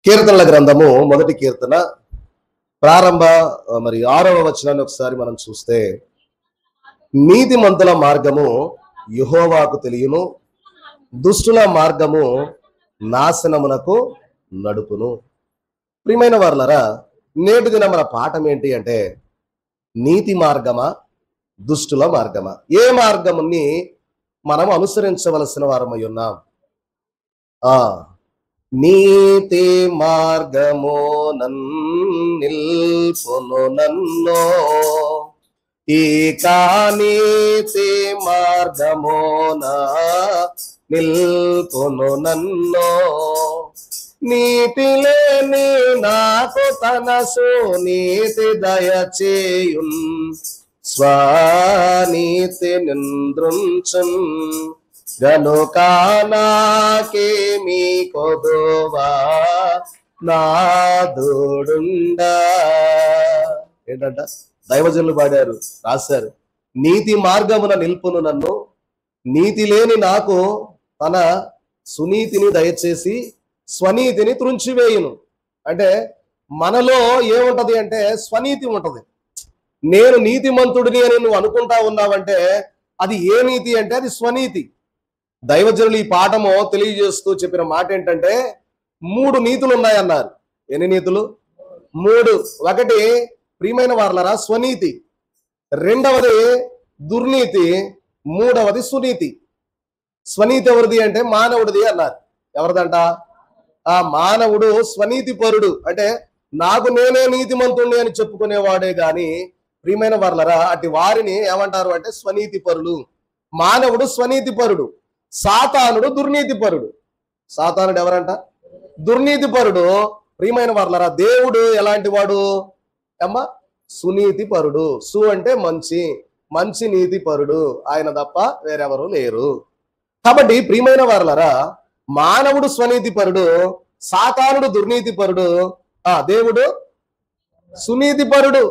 కీర్తనల గ్రంథము మొదటి కీర్తన ప్రారంభ 6వ వచనాన్ని ఒకసారి మనం చూస్తే, నీతిమంతుల మార్గము యెహోవాకు తెలియను, దుష్టుల మార్గము నాశనమునకు నడుపును. ప్రియమైన వారలారా, నేటి దిన మన పాఠం ఏంటి అంటే, నీతి మార్గమా దుష్టుల మార్గమా? ఏ మార్గముని మనం అనుసరించవలసిన వారమై ఉన్నాం? నీతి మార్గము నిల్పును నన్నో, ఇక నీతి మార్గమున నిల్పును నన్నో, నీతి లేని నాకు తన సునీతి దయచేయున్, స్వనీతి నింద్రుంచున్, గనుక నాకేమీ కొదువా నాదుడుండా. ఏంటంట దైవజనులు పాడారు, రాశారు, నీతి మార్గమున నిల్పును నన్ను, నీతి లేని నాకు తన సునీతిని దయచేసి స్వనీతిని త్రుంచివేయును. అంటే మనలో ఏముంటది అంటే స్వనీతి ఉంటది. నేను నీతిమంతుడిని అని నువ్వు అనుకుంటా ఉన్నావంటే అది ఏ నీతి అంటే అది స్వనీతి. దైవజనులు ఈ పాఠము తెలియజేస్తూ చెప్పిన మాట ఏంటంటే, 3 నీతులు ఉన్నాయన్నారు. ఎన్ని నీతులు? 3. ఒకటి ప్రియమైన వారలారా స్వనీతి, రెండవది దుర్నీతి, మూడవది సునీతి. స్వనీతి ఎవరిది అంటే మానవుడిది అన్నారు. ఎవరిదంట? ఆ మానవుడు స్వనీతి పరుడు. అంటే నాకు నేనే నీతిమంతుణ్ణి అని చెప్పుకునేవాడే గాని, ప్రియమైన వారలారా అటు వారిని ఏమంటారు అంటే స్వనీతి పరులు. మానవుడు స్వనీతి పరుడు, సాతానుడు దుర్నీతి పరుడు. సాతానుడు ఎవరంట? దుర్నీతి పరుడు. ప్రియమైన వారలారా దేవుడు ఎలాంటి వాడు అమ్మా? సునీతి పరుడు. సు అంటే మంచి, మంచి నీతి పరుడు, ఆయన తప్ప వేరెవరు లేరు. కాబట్టి ప్రియమైన వారలారా మానవుడు స్వనీతి పరుడు, సాతానుడు దుర్నీతి పరుడు, దేవుడు సునీతి పరుడు.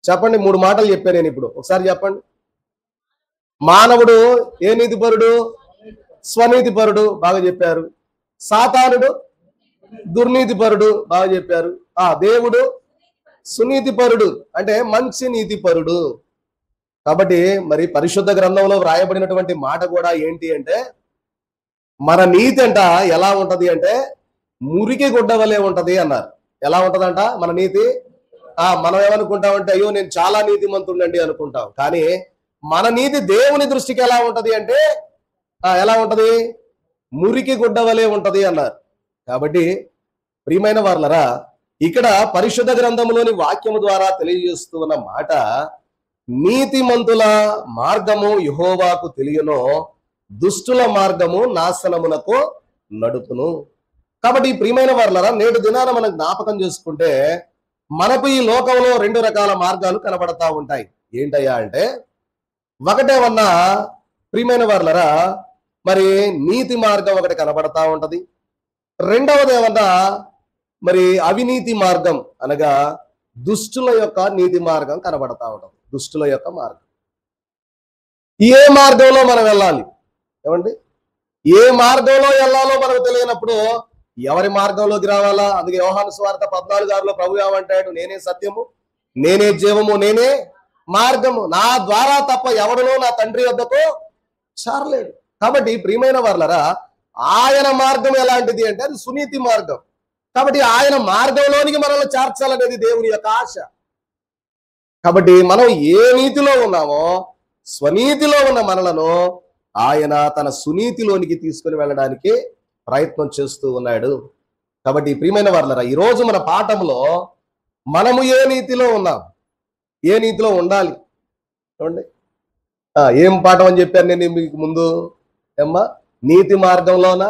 చెప్పండి, 3 మాటలు చెప్పాను నేను ఇప్పుడు, ఒకసారి చెప్పండి. మానవుడు ఏ నీతి పరుడు? స్వనీతి పరుడు, బాగా చెప్పారు. సాతానుడు దుర్నీతి పరుడు, బాగా చెప్పారు. దేవుడు సునీతి పరుడు, అంటే మంచి నీతి పరుడు. కాబట్టి మరి పరిశుద్ధ గ్రంథంలో వ్రాయబడినటువంటి మాట కూడా ఏంటి అంటే, మన నీతి అంట ఎలా ఉంటది అంటే మురికి గుడ్డ వలె ఉంటది అన్నారు. ఎలా ఉంటదంట మన నీతి? మనం ఏమనుకుంటామంటే అయ్యో నేను చాలా నీతిమంతుడండి అనుకుంటాం. కానీ మన నీతి దేవుని దృష్టికి ఎలా ఉంటది అంటే ఎలా ఉంటది? మురికి గుడ్డ వలె ఉంటది అన్నారు. కాబట్టి ప్రియమైన వారలారా ఇక్కడ పరిశుద్ధ గ్రంథంలోని వాక్యము ద్వారా తెలియజేస్తూ ఉన్న మాట, నీతిమంతుల మార్గము యెహోవాకు తెలియనో, దుష్టుల మార్గము నాశనమునకు నడుపును. కాబట్టి ప్రియమైన వారలారా నేటి దినాన మనం జ్ఞాపకం చేసుకుంటే మనకు ఈ లోకంలో 2 రకాల మార్గాలు కనబడతా ఉంటాయి. ఏంటయ్యా అంటే, ఒకటేమన్నా ప్రియమైన వారలారా మరి నీతి మార్గం ఒకటి కనబడతా ఉంటది. రెండవది ఏమన్నా మరి అవినీతి మార్గం, అనగా దుష్టుల యొక్క నీతి మార్గం కనబడతా ఉంటది. దుష్టుల యొక్క మార్గం. ఏ మార్గంలో మనం వెళ్ళాలి? ఏమండి, ఏ మార్గంలో వెళ్ళాలో మనకు తెలియనప్పుడు ఎవరి మార్గంలోకి రావాలా? అందుకే యోహాను సువార్త 14:6లో ప్రభు ఏమంటాడు? నేనే సత్యము, నేనే జీవము, నేనే మార్గము, నా ద్వారా తప్ప ఎవడునో నా తండ్రి వద్దకు చేరలేడు. కాబట్టి ప్రియమైన వారలారా ఆయన మార్గం ఎలాంటిది అంటే అది సునీతి మార్గం. కాబట్టి ఆయన మార్గంలోనికి మనల్ని చేర్చాలనేది దేవుని యొక్క ఆశ. కాబట్టి మనం ఏ నీతిలో ఉన్నామో స్వనీతిలో ఉన్న మనలను ఆయన తన సునీతిలోనికి తీసుకుని వెళ్ళడానికి ప్రయత్నం చేస్తూ ఉన్నాడు. కాబట్టి ప్రియమైన వారలారా ఈరోజు మన పాఠంలో మనము ఏ నీతిలో ఉన్నాం, ఏ నీతిలో ఉండాలి? చూడండి, ఏం పాఠం అని చెప్పాను నేను మీకు ముందు? ఏమ్మా, నీతి మార్గంలోనా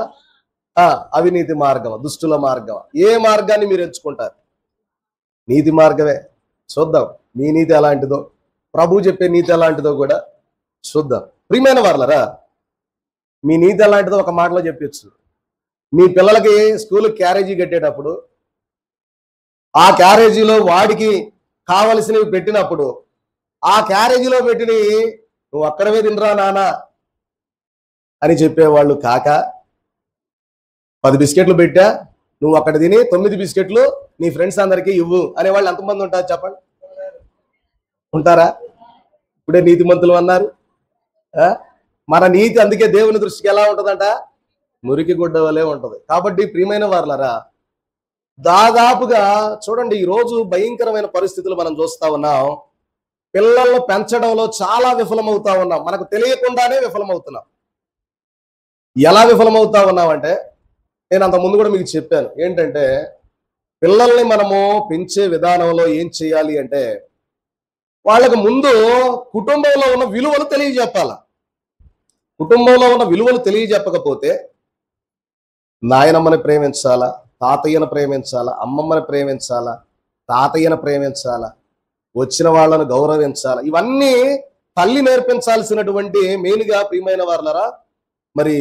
అవినీతి మార్గం, దుష్టుల మార్గం? ఏ మార్గాన్ని మీరు ఎంచుకుంటారు? నీతి మార్గమే. చూద్దాం మీ నీతి ఎలాంటిదో, ప్రభు చెప్పే నీతి ఎలాంటిదో కూడా చూద్దాం. ప్రియమైన వారలారా మీ నీతి ఎలాంటిదో ఒక మాటలో చెప్పచ్చు. మీ పిల్లలకి స్కూల్ క్యారేజీ కట్టేటప్పుడు ఆ క్యారేజీలో వాడికి కావలసినవి పెట్టినప్పుడు ఆ క్యారేజీలో పెట్టినవి నువ్వు అక్కడవే తినరా నానా అని చెప్పేవాళ్ళు కాక 10 బిస్కెట్లు పెట్టా నువ్వు అక్కడ తిని 9 బిస్కెట్లు నీ ఫ్రెండ్స్ అందరికీ ఇవ్వు అనేవాళ్ళు ఎంతమంది ఉంటారు చెప్పండి? ఉంటారా? ఇప్పుడే నీతిమంతులు అన్నారు. మన నీతి అందుకే దేవుని దృష్టికి ఎలా ఉంటుందంట? మురికి గుడ్డ వలె ఉంటది. కాబట్టి ప్రియమైన వారలారా, దాదాపుగా చూడండి, ఈ రోజు భయంకరమైన పరిస్థితులు మనం చూస్తా ఉన్నాం. పిల్లలను పెంచడంలో చాలా విఫలమవుతా ఉన్నాం. మనకు తెలియకుండానే విఫలమవుతున్నాం. ఎలా విఫలమవుతా ఉన్నామంటే, నేను అంత ముందు కూడా మీకు చెప్పాను ఏంటంటే, పిల్లల్ని మనము పెంచే విధానంలో ఏం చేయాలి అంటే, వాళ్ళకు ముందు కుటుంబంలో ఉన్న విలువలు తెలియజెప్పాల. కుటుంబంలో ఉన్న విలువలు తెలియజెప్పకపోతే నాయనమ్మని ప్రేమించాలా, తాతయ్యను ప్రేమించాలా, అమ్మమ్మని ప్రేమించాలా, తాతయ్యను ప్రేమించాలా, వచ్చిన వాళ్ళను గౌరవించాలా, ఇవన్నీ తల్లి నేర్పించాల్సినటువంటి మెయిన్గా ప్రియమైన వారలారా, మరి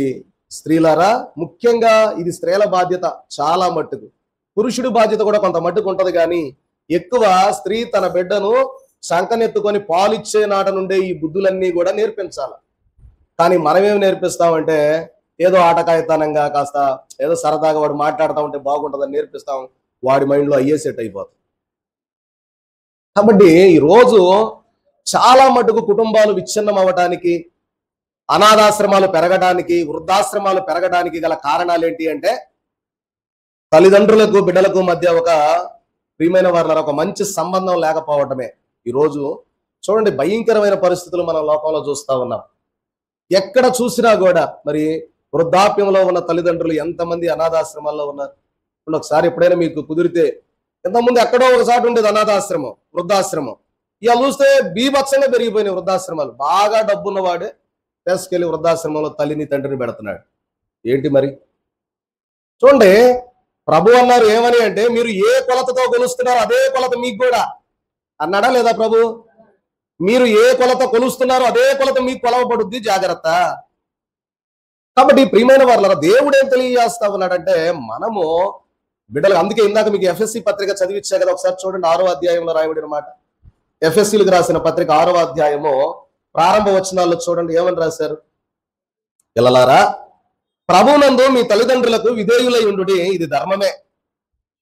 స్త్రీలారా, ముఖ్యంగా ఇది స్త్రీల బాధ్యత చాలా మట్టుకు. పురుషుడి బాధ్యత కూడా కొంత మట్టుకు ఉంటది, కానీ ఎక్కువ స్త్రీ తన బిడ్డను సంకనెత్తుకొని పాలిచ్చే నాట నుండే ఈ బుద్ధులన్నీ కూడా నేర్పించాలి. కానీ మనమేమి నేర్పిస్తామంటే, ఏదో ఆటకాయతనంగా కాస్త ఏదో సరదాగా వాడు మాట్లాడుతూ ఉంటే బాగుంటుందని నేర్పిస్తాం. వాడి మైండ్లో అయ్యే సెట్ అయిపోతుంది. కాబట్టి ఈరోజు చాలా మటుకు కుటుంబాలు విచ్ఛిన్నం అవ్వటానికి, అనాథాశ్రమాలు పెరగడానికి, వృద్ధాశ్రమాలు పెరగడానికి గల కారణాలు ఏంటి అంటే, తల్లిదండ్రులకు బిడ్డలకు మధ్య ఒక ప్రియమైన వారిలో ఒక మంచి సంబంధం లేకపోవటమే. ఈరోజు చూడండి, భయంకరమైన పరిస్థితులు మనం లోకంలో చూస్తా ఉన్నాం. ఎక్కడ చూసినా కూడా మరి వృద్ధాప్యంలో ఉన్న తల్లిదండ్రులు ఎంతమంది అనాథాశ్రమాల్లో ఉన్నారు. ఒకసారి ఎప్పుడైనా మీకు కుదిరితే, ఎంతమంది ఎక్కడో ఒకసారి ఉండేది అనాథాశ్రమం, వృద్ధాశ్రమం. ఇక చూస్తే బీభత్సంగా పెరిగిపోయినాయి వృద్ధాశ్రమాలు. బాగా డబ్బున్నవాడే తీసుకెళ్లి వృద్ధాశ్రమంలో తల్లిని తండ్రిని పెడుతున్నాడు. ఏంటి మరి? చూడండి, ప్రభు అన్నారు ఏమని అంటే, మీరు ఏ కొలతతో కొలుస్తున్నారో అదే కొలత మీకు కూడా అన్నాడా లేదా ప్రభు? మీరు ఏ కొలత కొలుస్తున్నారో అదే కొలత మీకు కొలవబడుద్ది, జాగ్రత్త. కాబట్టి ప్రియమైన వారలారా, దేవుడు ఏం తెలియజేస్తా ఉన్నాడంటే, మనము బిడ్డలు, అందుకే ఇందాక మీకు ఎఫ్ఎస్సి పత్రిక చదివిచ్చా కదా, ఒకసారి చూడండి. 6వ అధ్యాయంలో రాయబడిన మాట, ఎఫ్ఎస్సీలకు రాసిన పత్రిక 6వ అధ్యాయము ప్రారంభ వచనాల్లో చూడండి ఏమని రాశారు. పిల్లలారా, ప్రభునందు మీ తల్లిదండ్రులకు విధేయులై ఉండుడి, ఇది ధర్మమే.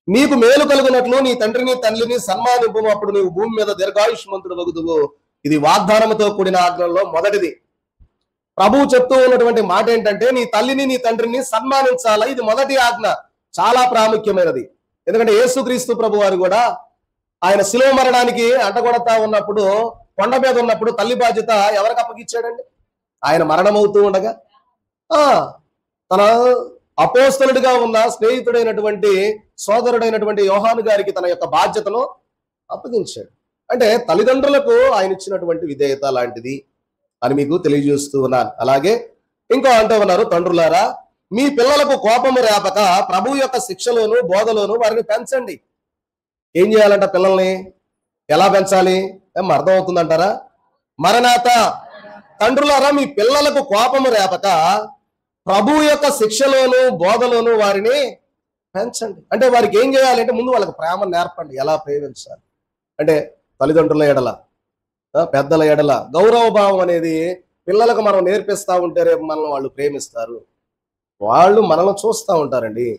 నీకు మేలు కలుగునట్లు నీ తండ్రిని తల్లిని సన్మానింపు, అప్పుడు నీవు భూమి మీద దీర్ఘాయుష్మంతుడు వగుదువు. ఇది వాగ్దానంతో కూడిన ఆజ్ఞల్లో మొదటిది. ప్రభువు చెప్తూ ఉన్నటువంటి మాట ఏంటంటే, నీ తల్లిని నీ తండ్రిని సన్మానించాలా. ఇది మొదటి ఆజ్ఞ, చాలా ప్రాముఖ్యమైనది. ఎందుకంటే యేసుక్రీస్తు ప్రభు వారు కూడా ఆయన శిలువ మరణానికి అంటగొడతా ఉన్నప్పుడు, కొండ మీద ఉన్నప్పుడు తల్లి బాధ్యత ఎవరికి అప్పగిచ్చాడండి? ఆయన మరణమవుతూ ఉండగా తన అపోస్తలుడిగా ఉన్న స్నేహితుడైనటువంటి సోదరుడైనటువంటి యోహాను గారికి తన యొక్క బాధ్యతను అప్పగించాడు. అంటే తల్లిదండ్రులకు ఆయన ఇచ్చినటువంటి విధేయత లాంటిది అని మీకు తెలియజేస్తూ ఉన్నాను. అలాగే ఇంకా అంటూ ఉన్నారు, తండ్రులారా మీ పిల్లలకు కోపము రేపక ప్రభు యొక్క శిక్షలోను బోధలోను వారిని పెంచండి. ఏం చేయాలంట? పిల్లల్ని ఎలా పెంచాలి? అర్థం అవుతుందంటారా? మరణాత, తండ్రులారా మీ పిల్లలకు కోపము రేపక ప్రభు యొక్క శిక్షలోను బోధలోను వారిని పెంచండి. అంటే వారికి ఏం చేయాలంటే, ముందు వాళ్ళకి ప్రేమ నేర్పండి, ఎలా ప్రేమించాలి. అంటే తల్లిదండ్రుల ఎడల, పెద్దల ఎడల గౌరవ భావం అనేది పిల్లలకు మనం నేర్పిస్తూ ఉంటే రేపు మనల్ని వాళ్ళు ప్రేమిస్తారు. వాళ్ళు మనల్ని చూస్తూ ఉంటారండి.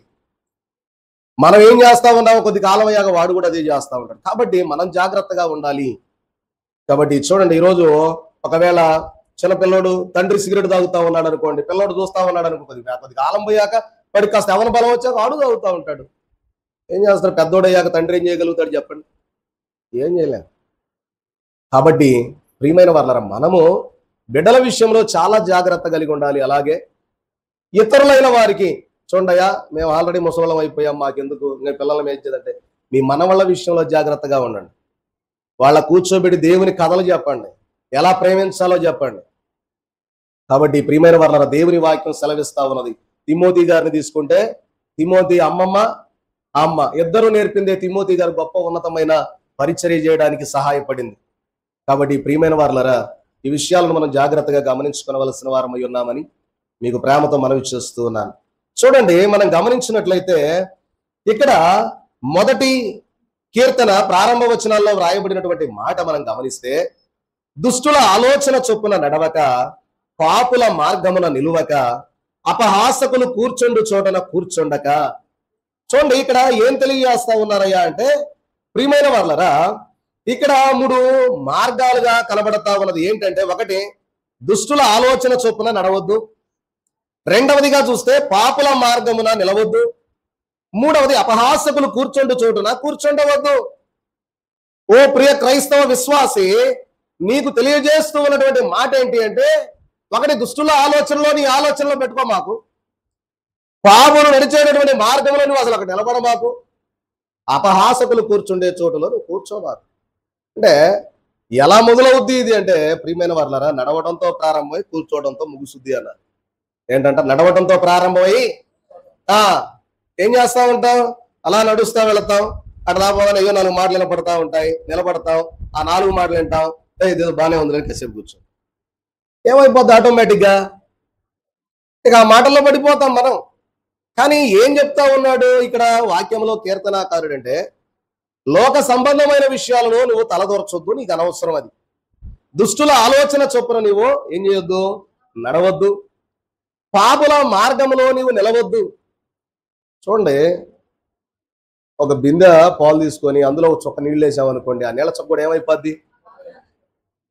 మనం ఏం చేస్తా ఉన్నామో కొద్ది కాలం అయ్యాక వాడు కూడా అదే చేస్తూ ఉంటాడు. కాబట్టి మనం జాగ్రత్తగా ఉండాలి. కాబట్టి చూడండి, ఈరోజు ఒకవేళ చిన్న పిల్లోడు తండ్రి సిగరెట్ తాగుతా ఉన్నాడు అనుకోండి, పిల్లోడు చూస్తా ఉన్నాడు అనుకో, కొద్ది కాలం పోయాక వాడికి కాస్త ఎవరి బలం వచ్చాక వాడు తాగుతూ ఉంటాడు. ఏం చేస్తారు? పెద్దోడు అయ్యాక తండ్రి ఏం చేయగలుగుతాడు చెప్పండి? ఏం చేయలేం. కాబట్టి ప్రియమైన వారలారా, మనము బిడ్డల విషయంలో చాలా జాగ్రత్త కలిగి ఉండాలి. అలాగే ఇతరులైన వారికి, చూడయ్యా మేము ఆల్రెడీ ముసలం అయిపోయాం, మాకెందుకు నేను పిల్లలు మేంచేదంటే, మీ మనవాళ్ళ విషయంలో జాగ్రత్తగా ఉండండి. వాళ్ళ కూర్చోబెట్టి దేవుని కథలు చెప్పండి, ఎలా ప్రేమించాలో చెప్పండి. కాబట్టి ప్రియమైన వారలారా, దేవుని వాక్యం సెలవిస్తా ఉన్నది. తిమోతి గారిని తీసుకుంటే, తిమోతి అమ్మ ఇద్దరు నేర్పిందే తిమోతి గారు గొప్ప ఉన్నతమైన పరిచర్య చేయడానికి సహాయపడింది. కాబట్టి ప్రియమైన వారలారా, ఈ విషయాలను మనం జాగ్రత్తగా గమనించుకోవలసిన వారమై ఉన్నామని మీకు ప్రేమతో మనవి చేస్తూ ఉన్నాను. చూడండి, మనం గమనించినట్లయితే ఇక్కడ మొదటి కీర్తన ప్రారంభ వచనాల్లో వ్రాయబడినటువంటి మాట మనం గమనిస్తే, దుష్టుల ఆలోచన చొప్పున నడవక, పాపుల మార్గమున నిలువక, అపహాసకులు కూర్చుండు చోటన కూర్చుండక, చూడండి ఇక్కడ ఏం తెలియజేస్తా ఉన్నారయ్యా అంటే, ప్రియమైన వాళ్ళరా, ఇక్కడ 3 మార్గాలుగా కనబడతా ఉన్నది. ఏంటంటే, ఒకటి దుష్టుల ఆలోచన చొప్పున నడవద్దు, రెండవదిగా చూస్తే పాపుల మార్గమున నిలవద్దు, మూడవది అపహాసకులు కూర్చొండు చోటున కూర్చుండవద్దు. ఓ ప్రియ క్రైస్తవ విశ్వాసి, నీకు తెలియజేస్తూ ఉన్నటువంటి మాట ఏంటి అంటే, ఒకటి దుష్టుల ఆలోచనలో నీ ఆలోచనలో పెట్టుకో మాకు, పాపులు నడిచేటటువంటి మార్గంలో నువ్వు అసలు అక్కడ నిలబడ మాకు, అపహాసకులు కూర్చుండే చోటులో నువ్వు కూర్చోమాకు. అంటే ఎలా మొదలవుద్ది ఇది అంటే, ప్రియమైన వాళ్ళరా, నడవడంతో ప్రారంభమై కూర్చోవడంతో ముగుసుద్ది అన్నారు. ఏంటంటే నడవడంతో ప్రారంభమై ఏం చేస్తా ఉంటాం, అలా నడుస్తా వెళతాం, అట్లా పోగానే అయ్యో 4 మాటలు నిలబడతాం, ఆ 4 మాటలు వింటాం, ఇదేదో బాగానే ఉందని కాసేపు కూర్చో, ఏమైపోద్ది ఆటోమేటిక్గా, ఇక ఆ మాటల్లో పడిపోతాం మనం. కానీ ఏం చెప్తా ఉన్నాడు ఇక్కడ వాక్యంలో కీర్తనాకారుడు అంటే, లోక సంబంధమైన విషయాలను నువ్వు తలదూర్చొద్దు, నీకు అనవసరం అది. దుష్టుల ఆలోచన చొప్పున నువ్వు ఏం చేయొద్దు, నడవద్దు, పాపుల మార్గంలో నీవు నిలవద్దు. చూడండి, ఒక బిందె పాలు తీసుకొని అందులో ఒక చొక్క నీళ్ళు వేసామనుకోండి, ఆ నీళ్ళ చొక్క కూడా ఏమైపోద్ది,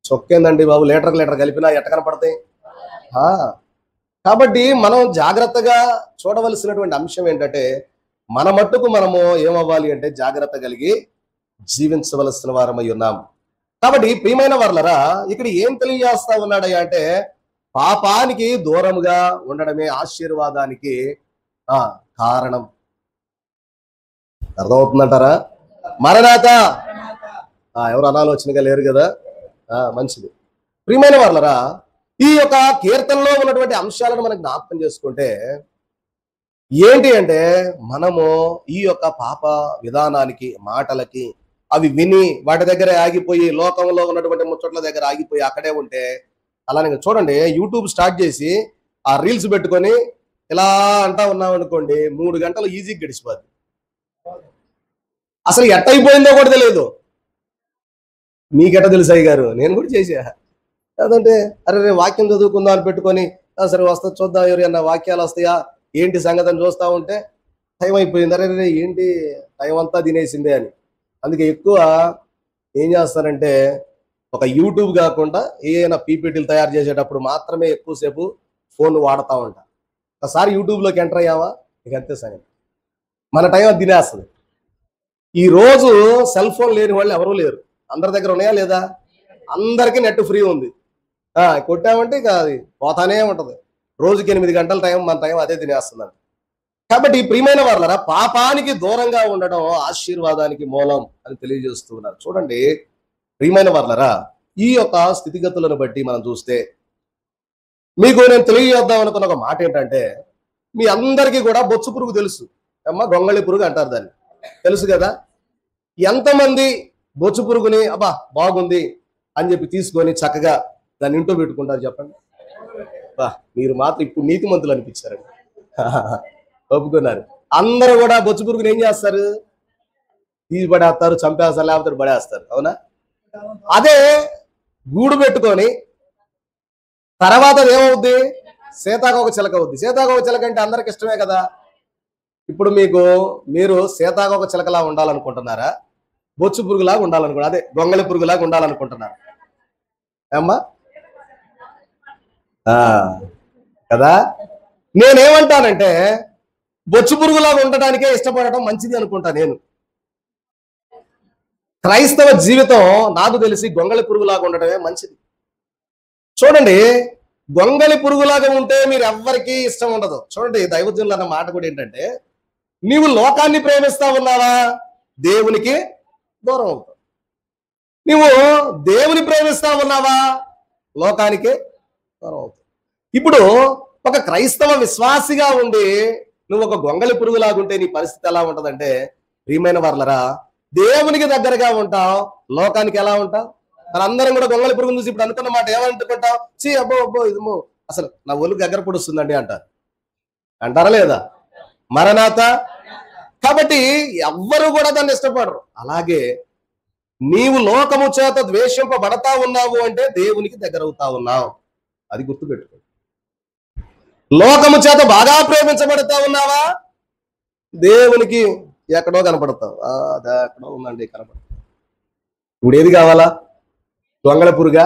చొక్కేందండి బాబు, లీటర్ కలిపినా ఎట్ట కనపడతాయి. కాబట్టి మనం జాగ్రత్తగా చూడవలసినటువంటి అంశం ఏంటంటే, మన మట్టుకు మనము ఏమవ్వాలి అంటే జాగ్రత్త కలిగి జీవించవలసిన వారమై ఉన్నాం. కాబట్టి ప్రియమైన వర్లరా, ఇక్కడ ఏం తెలియజేస్తా ఉన్నాడయ్యా అంటే, పాపానికి దూరముగా ఉండడమే ఆశీర్వాదానికి కారణం. అర్థమవుతుందంటారా? మరణాత ఎవరు అనాలోచనగా లేరు కదా, మంచిది. ప్రియమైన వర్లరా, ఈ యొక్క కీర్తనలో ఉన్నటువంటి అంశాలను మనం జ్ఞాపకం చేసుకుంటే ఏంటి అంటే, మనము ఈ యొక్క పాప విధానానికి, మాటలకి అవి విని వాటి దగ్గర ఆగిపోయి, లోకంలో ఉన్నటువంటి ముచ్చట్ల దగ్గర ఆగిపోయి అక్కడే ఉంటే, అలానే చూడండి, యూట్యూబ్ స్టార్ట్ చేసి ఆ రీల్స్ పెట్టుకొని ఇలా అంటా ఉన్నాం అనుకోండి, 3 గంటలు ఈజీగా గడిచిపోద్ది. అసలు ఎట్టయిపోయిందో కూడా తెలియదు. మీకెట్ట తెలుసు అయ్య గారు, నేను కూడా చేసా. అదంటే అరే వాక్యం చదువుకుందాం అని పెట్టుకొని, సరే వస్తా చూద్దాం, ఎవరైనా వాక్యాలు వస్తాయా ఏంటి సంగతి అని చూస్తూ ఉంటే టైం అయిపోయింది. అరే ఏంటి టైం అంతా తినేసిందే అని. అందుకే ఎక్కువ ఏం చేస్తానంటే, ఒక యూట్యూబ్ కాకుండా ఏదైనా పీపీటీలు తయారు చేసేటప్పుడు మాత్రమే ఎక్కువసేపు ఫోన్ వాడుతూ ఉంటా. ఒకసారి యూట్యూబ్లోకి ఎంటర్ అయ్యావా ఇక అంతే సంగతి, మన టైం అది తినేస్తుంది. ఈ రోజు సెల్ ఫోన్ లేని వాళ్ళు ఎవరూ లేరు. అందరి దగ్గర ఉన్నాయా లేదా? అందరికీ నెట్ ఫ్రీ ఉంది. కొట్టామంటే ఇక అది పోతానే ఉంటుంది. రోజుకి 8 గంటల టైం, మన టైం అదే తినేస్తుందండి. కాబట్టి ప్రియమైన వాళ్ళరా, పాపానికి దూరంగా ఉండడం ఆశీర్వాదానికి మూలం అని తెలియజేస్తూ ఉన్నారు. చూడండి ప్రియమైన వాళ్ళరా, ఈ యొక్క స్థితిగతులను బట్టి మనం చూస్తే, మీకు నేను తెలియజేద్దాం అనుకున్న ఒక మాట ఏంటంటే, మీ అందరికీ కూడా బొచ్చు పురుగు తెలుసు అమ్మ, గొంగళి పురుగు అంటారు దాన్ని, తెలుసు కదా. ఎంతమంది బొచ్చు పురుగుని అబ్బా బాగుంది అని చెప్పి తీసుకొని చక్కగా దాన్ని ఇంట్లో పెట్టుకుంటారు చెప్పండి. మీరు మాత్రం ఇప్పుడు నీతిమంతులు అనిపించారండి. ఒప్పుకున్నారు. అందరూ కూడా బొచ్చు పురుగుని ఏం చేస్తారు, తీసి పడేస్తారు, చంపేస్తారు, లేకపోతే పడేస్తారు. అవునా? అదే గూడు పెట్టుకొని తర్వాత ఏమవుద్ది, సీతాకోక చిలక అవుద్ది. సీతాకోక చిలక అంటే అందరికి ఇష్టమే కదా. ఇప్పుడు మీరు సీతాకోక చిలకలా ఉండాలనుకుంటున్నారా, బొచ్చు పురుగులాగా ఉండాలనుకుంటున్నారు, అదే గొంగళి పురుగులాగా ఉండాలనుకుంటున్నారు అమ్మా కదా. నేనేమంటానంటే, బొచ్చు పురుగులాగా ఉండటానికే ఇష్టపడటం మంచిది అనుకుంటా నేను. క్రైస్తవ జీవితం నాకు తెలిసి గొంగళి పురుగులాగా ఉండటమే మంచిది. చూడండి, గొంగళి పురుగులాగా ఉంటే మీరు ఎవ్వరికీ ఇష్టం ఉండదు. చూడండి, దైవజనులు అన్న మాట కూడా ఏంటంటే, నీవు లోకాన్ని ప్రేమిస్తా ఉన్నావా, దేవునికి దూరం అవుతావు. నువ్వు దేవుని ప్రేమిస్తా ఉన్నావా, లోకానికి దూరం అవుతావు. ఇప్పుడు ఒక క్రైస్తవ విశ్వాసిగా ఉండి నువ్వు ఒక గొంగళి పురుగులాగుంటే నీ పరిస్థితి ఎలా ఉంటుందంటే, ప్రియమైన వర్లరా, దేవునికి దగ్గరగా ఉంటావు, లోకానికి ఎలా ఉంటావు. మనందరం కూడా గొంగళి పురుగును చూసి ఇప్పుడు అనుకున్న మాట ఏమనుకుంటావు, చీ అబ్బో ఇదేమో అసలు నా ఒళ్ళు దగ్గర పొడుస్తుందండి అంటారా లేదా? మరణాత. కాబట్టి ఎవ్వరు కూడా దాన్ని ఇష్టపడరు. అలాగే నీవు లోకము చేత ద్వేషింపబడతా ఉన్నావు అంటే దేవునికి దగ్గర అవుతా ఉన్నావు, అది గుర్తుపెట్టుకో. లోకము చేత బాగా ప్రేమించబడతా ఉన్నావా, దేవునికి ఎక్కడో కనపడతావు, అదే ఎక్కడో ఉందండి కనపడతావు. ఇప్పుడు ఏది కావాలా? దొంగల పురుగా?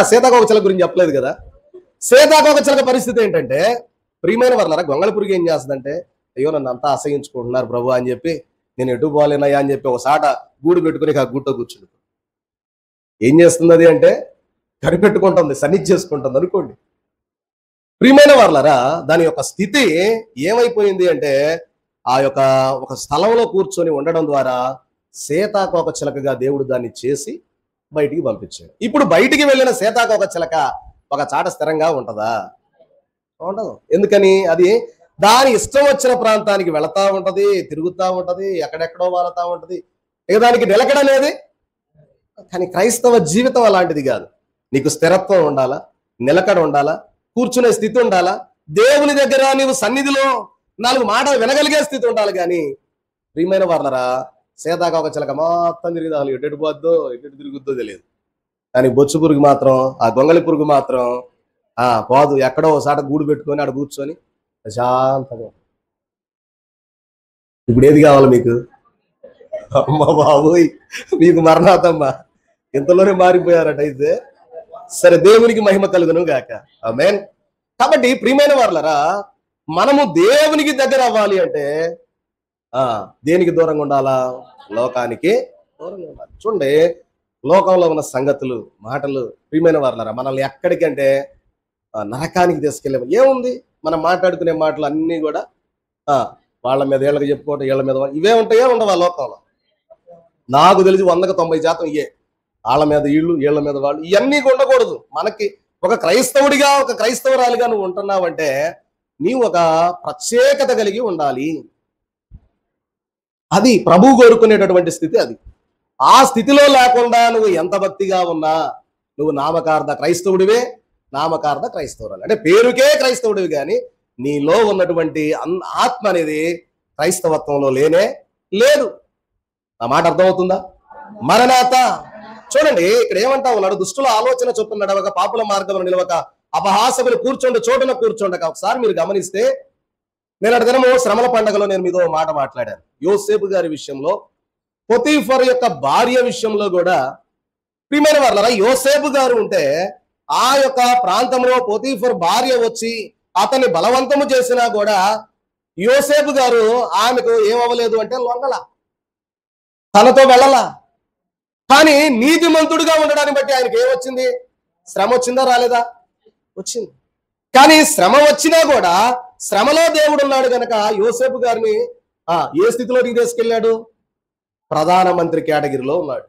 సీతాకోక చిలక గురించి చెప్పలేదు కదా. సీతాకోక చిలక పరిస్థితి ఏంటంటే, ప్రియమైన వర్లారా, గొంగళ పురుగు ఏం చేస్తుందంటే, అయ్యో నన్ను అంతా అసహించుకుంటున్నారు ప్రభు అని చెప్పి, నేను ఎటు పోలేనయ్యా అని చెప్పి ఒక సాట గూడు పెట్టుకుని ఆ గూట్లో కూర్చుంది. ఏం చేస్తుంది అది అంటే, కనిపెట్టుకుంటుంది, సన్నిధి చేసుకుంటుంది అనుకోండి. ప్రియమైన వర్లారా, దాని యొక్క స్థితి ఏమైపోయింది అంటే, ఆ యొక్క ఒక స్థలంలో కూర్చొని ఉండడం ద్వారా సీతాకోక చిలకగా దేవుడు దాన్ని చేసి బయటికి పంపించాడు. ఇప్పుడు బయటికి వెళ్ళిన సీతాకోక చిలక ఒక చాట స్థిరంగా ఉంటదా? ఉండదు. ఎందుకని? అది దాని ఇష్టం వచ్చిన ప్రాంతానికి వెళతా ఉంటది, తిరుగుతూ ఉంటది, ఎక్కడెక్కడో వాళ్తా ఉంటది. ఇక దానికి నిలకడనేది. కానీ క్రైస్తవ జీవితం అలాంటిది కాదు. నీకు స్థిరత్వం ఉండాలా, నిలకడ ఉండాలా, కూర్చునే స్థితి ఉండాలా, దేవుని దగ్గర నీవు సన్నిధిలో 4 మాటలు వినగలిగే స్థితి ఉండాలి. కానీ ప్రియమైన వర్లరా, సీతాకోక చిలక మొత్తం తిరిగిదాలు ఎటు పోద్దో ఎటు తిరుగుద్దో తెలియదు. కానీ బొచ్చు పురుగు మాత్రం, ఆ గొంగళి పురుగు మాత్రం పోదు, ఎక్కడో ఒకసారి గూడు పెట్టుకొని ఆడ కూర్చొని ప్రశాంతంగా. ఇప్పుడు ఏది కావాలి మీకు? అమ్మ బాబోయ్, మీకు మరణాతమ్మా, ఇంతలోనే మారిపోయారట. అయితే సరే, దేవునికి మహిమ కలుగును గాక. ఆమేన్. కాబట్టి ప్రియమైన వర్లరా, మనము దేవునికి దగ్గర అవ్వాలి అంటే దేనికి దూరంగా ఉండాలా? లోకానికి దూరంగా ఉండాలి. చూడండి, లోకంలో ఉన్న సంగతులు, మాటలు ప్రియమైన వర్లరా మనల్ని ఎక్కడికంటే నరకానికి తీసుకెళ్ళే. ఏముంది? మనం మాట్లాడుకునే మాటలు అన్నీ కూడా వాళ్ళ మీద వీళ్ళకి చెప్పుకోవటం, వీళ్ళ మీద ఇవే ఉంటాయే ఉండవు ఆ లోకంలో. నాకు తెలిసి 100కి 90% ఇయే. వాళ్ళ మీద వీళ్ళు, వీళ్ళ మీద వాళ్ళు, ఇవన్నీ ఉండకూడదు. మనకి ఒక క్రైస్తవుడిగా, ఒక క్రైస్తవురాలిగా నువ్వు ఉంటున్నావంటే నీవు ఒక ప్రత్యేకత కలిగి ఉండాలి. అది ప్రభువు కోరుకునేటటువంటి స్థితి. అది ఆ స్థితిలో లేకుండా నువ్వు ఎంత భక్తిగా ఉన్నా నువ్వు నామకార్థ క్రైస్తవుడివే, నామకార్థ క్రైస్తవురాలు. అంటే పేరుకే క్రైస్తవుడివి, కానీ నీలో ఉన్నటువంటి ఆత్మ అనేది క్రైస్తవత్వంలో లేనే లేదు. ఆ మాట అర్థమవుతుందా? మరణాత. చూడండి, ఇక్కడ ఏమంటా ఉన్నాడు? దుష్టుల ఆలోచన చొప్పున నడవక, పాపుల మార్గంలో నిలవక, అపహాసకులు కూర్చోండి చోటున కూర్చోండక. ఒకసారి మీరు గమనిస్తే, నేను అటు దినము శ్రమల పండగలో నేను మీతో మాట మాట్లాడాను. యోసేపు గారి విషయంలో, పొతీఫర్ యొక్క భార్య విషయంలో కూడా. ప్రియమైన వర్లారా, యోసేపు గారు ఉంటే ఆ యొక్క ప్రాంతంలో పొతీఫర్ భార్య వచ్చి అతన్ని బలవంతము చేసినా కూడా యోసేపు గారు ఆమెకు ఏమవ్వలేదు అంటే లొంగల, తనతో వెళ్ళలా. కానీ నీతిమంతుడిగా ఉండడాన్ని బట్టి ఆయనకి ఏమొచ్చింది? శ్రమ వచ్చిందా రాలేదా? వచ్చింది. కానీ శ్రమ వచ్చినా కూడా శ్రమలో దేవుడు ఉన్నాడు కనుక యోసేపు గారిని ఏ స్థితిలోకి తీసుకెళ్ళాడు? ప్రధానమంత్రి కేటగిరీలో ఉన్నాడు.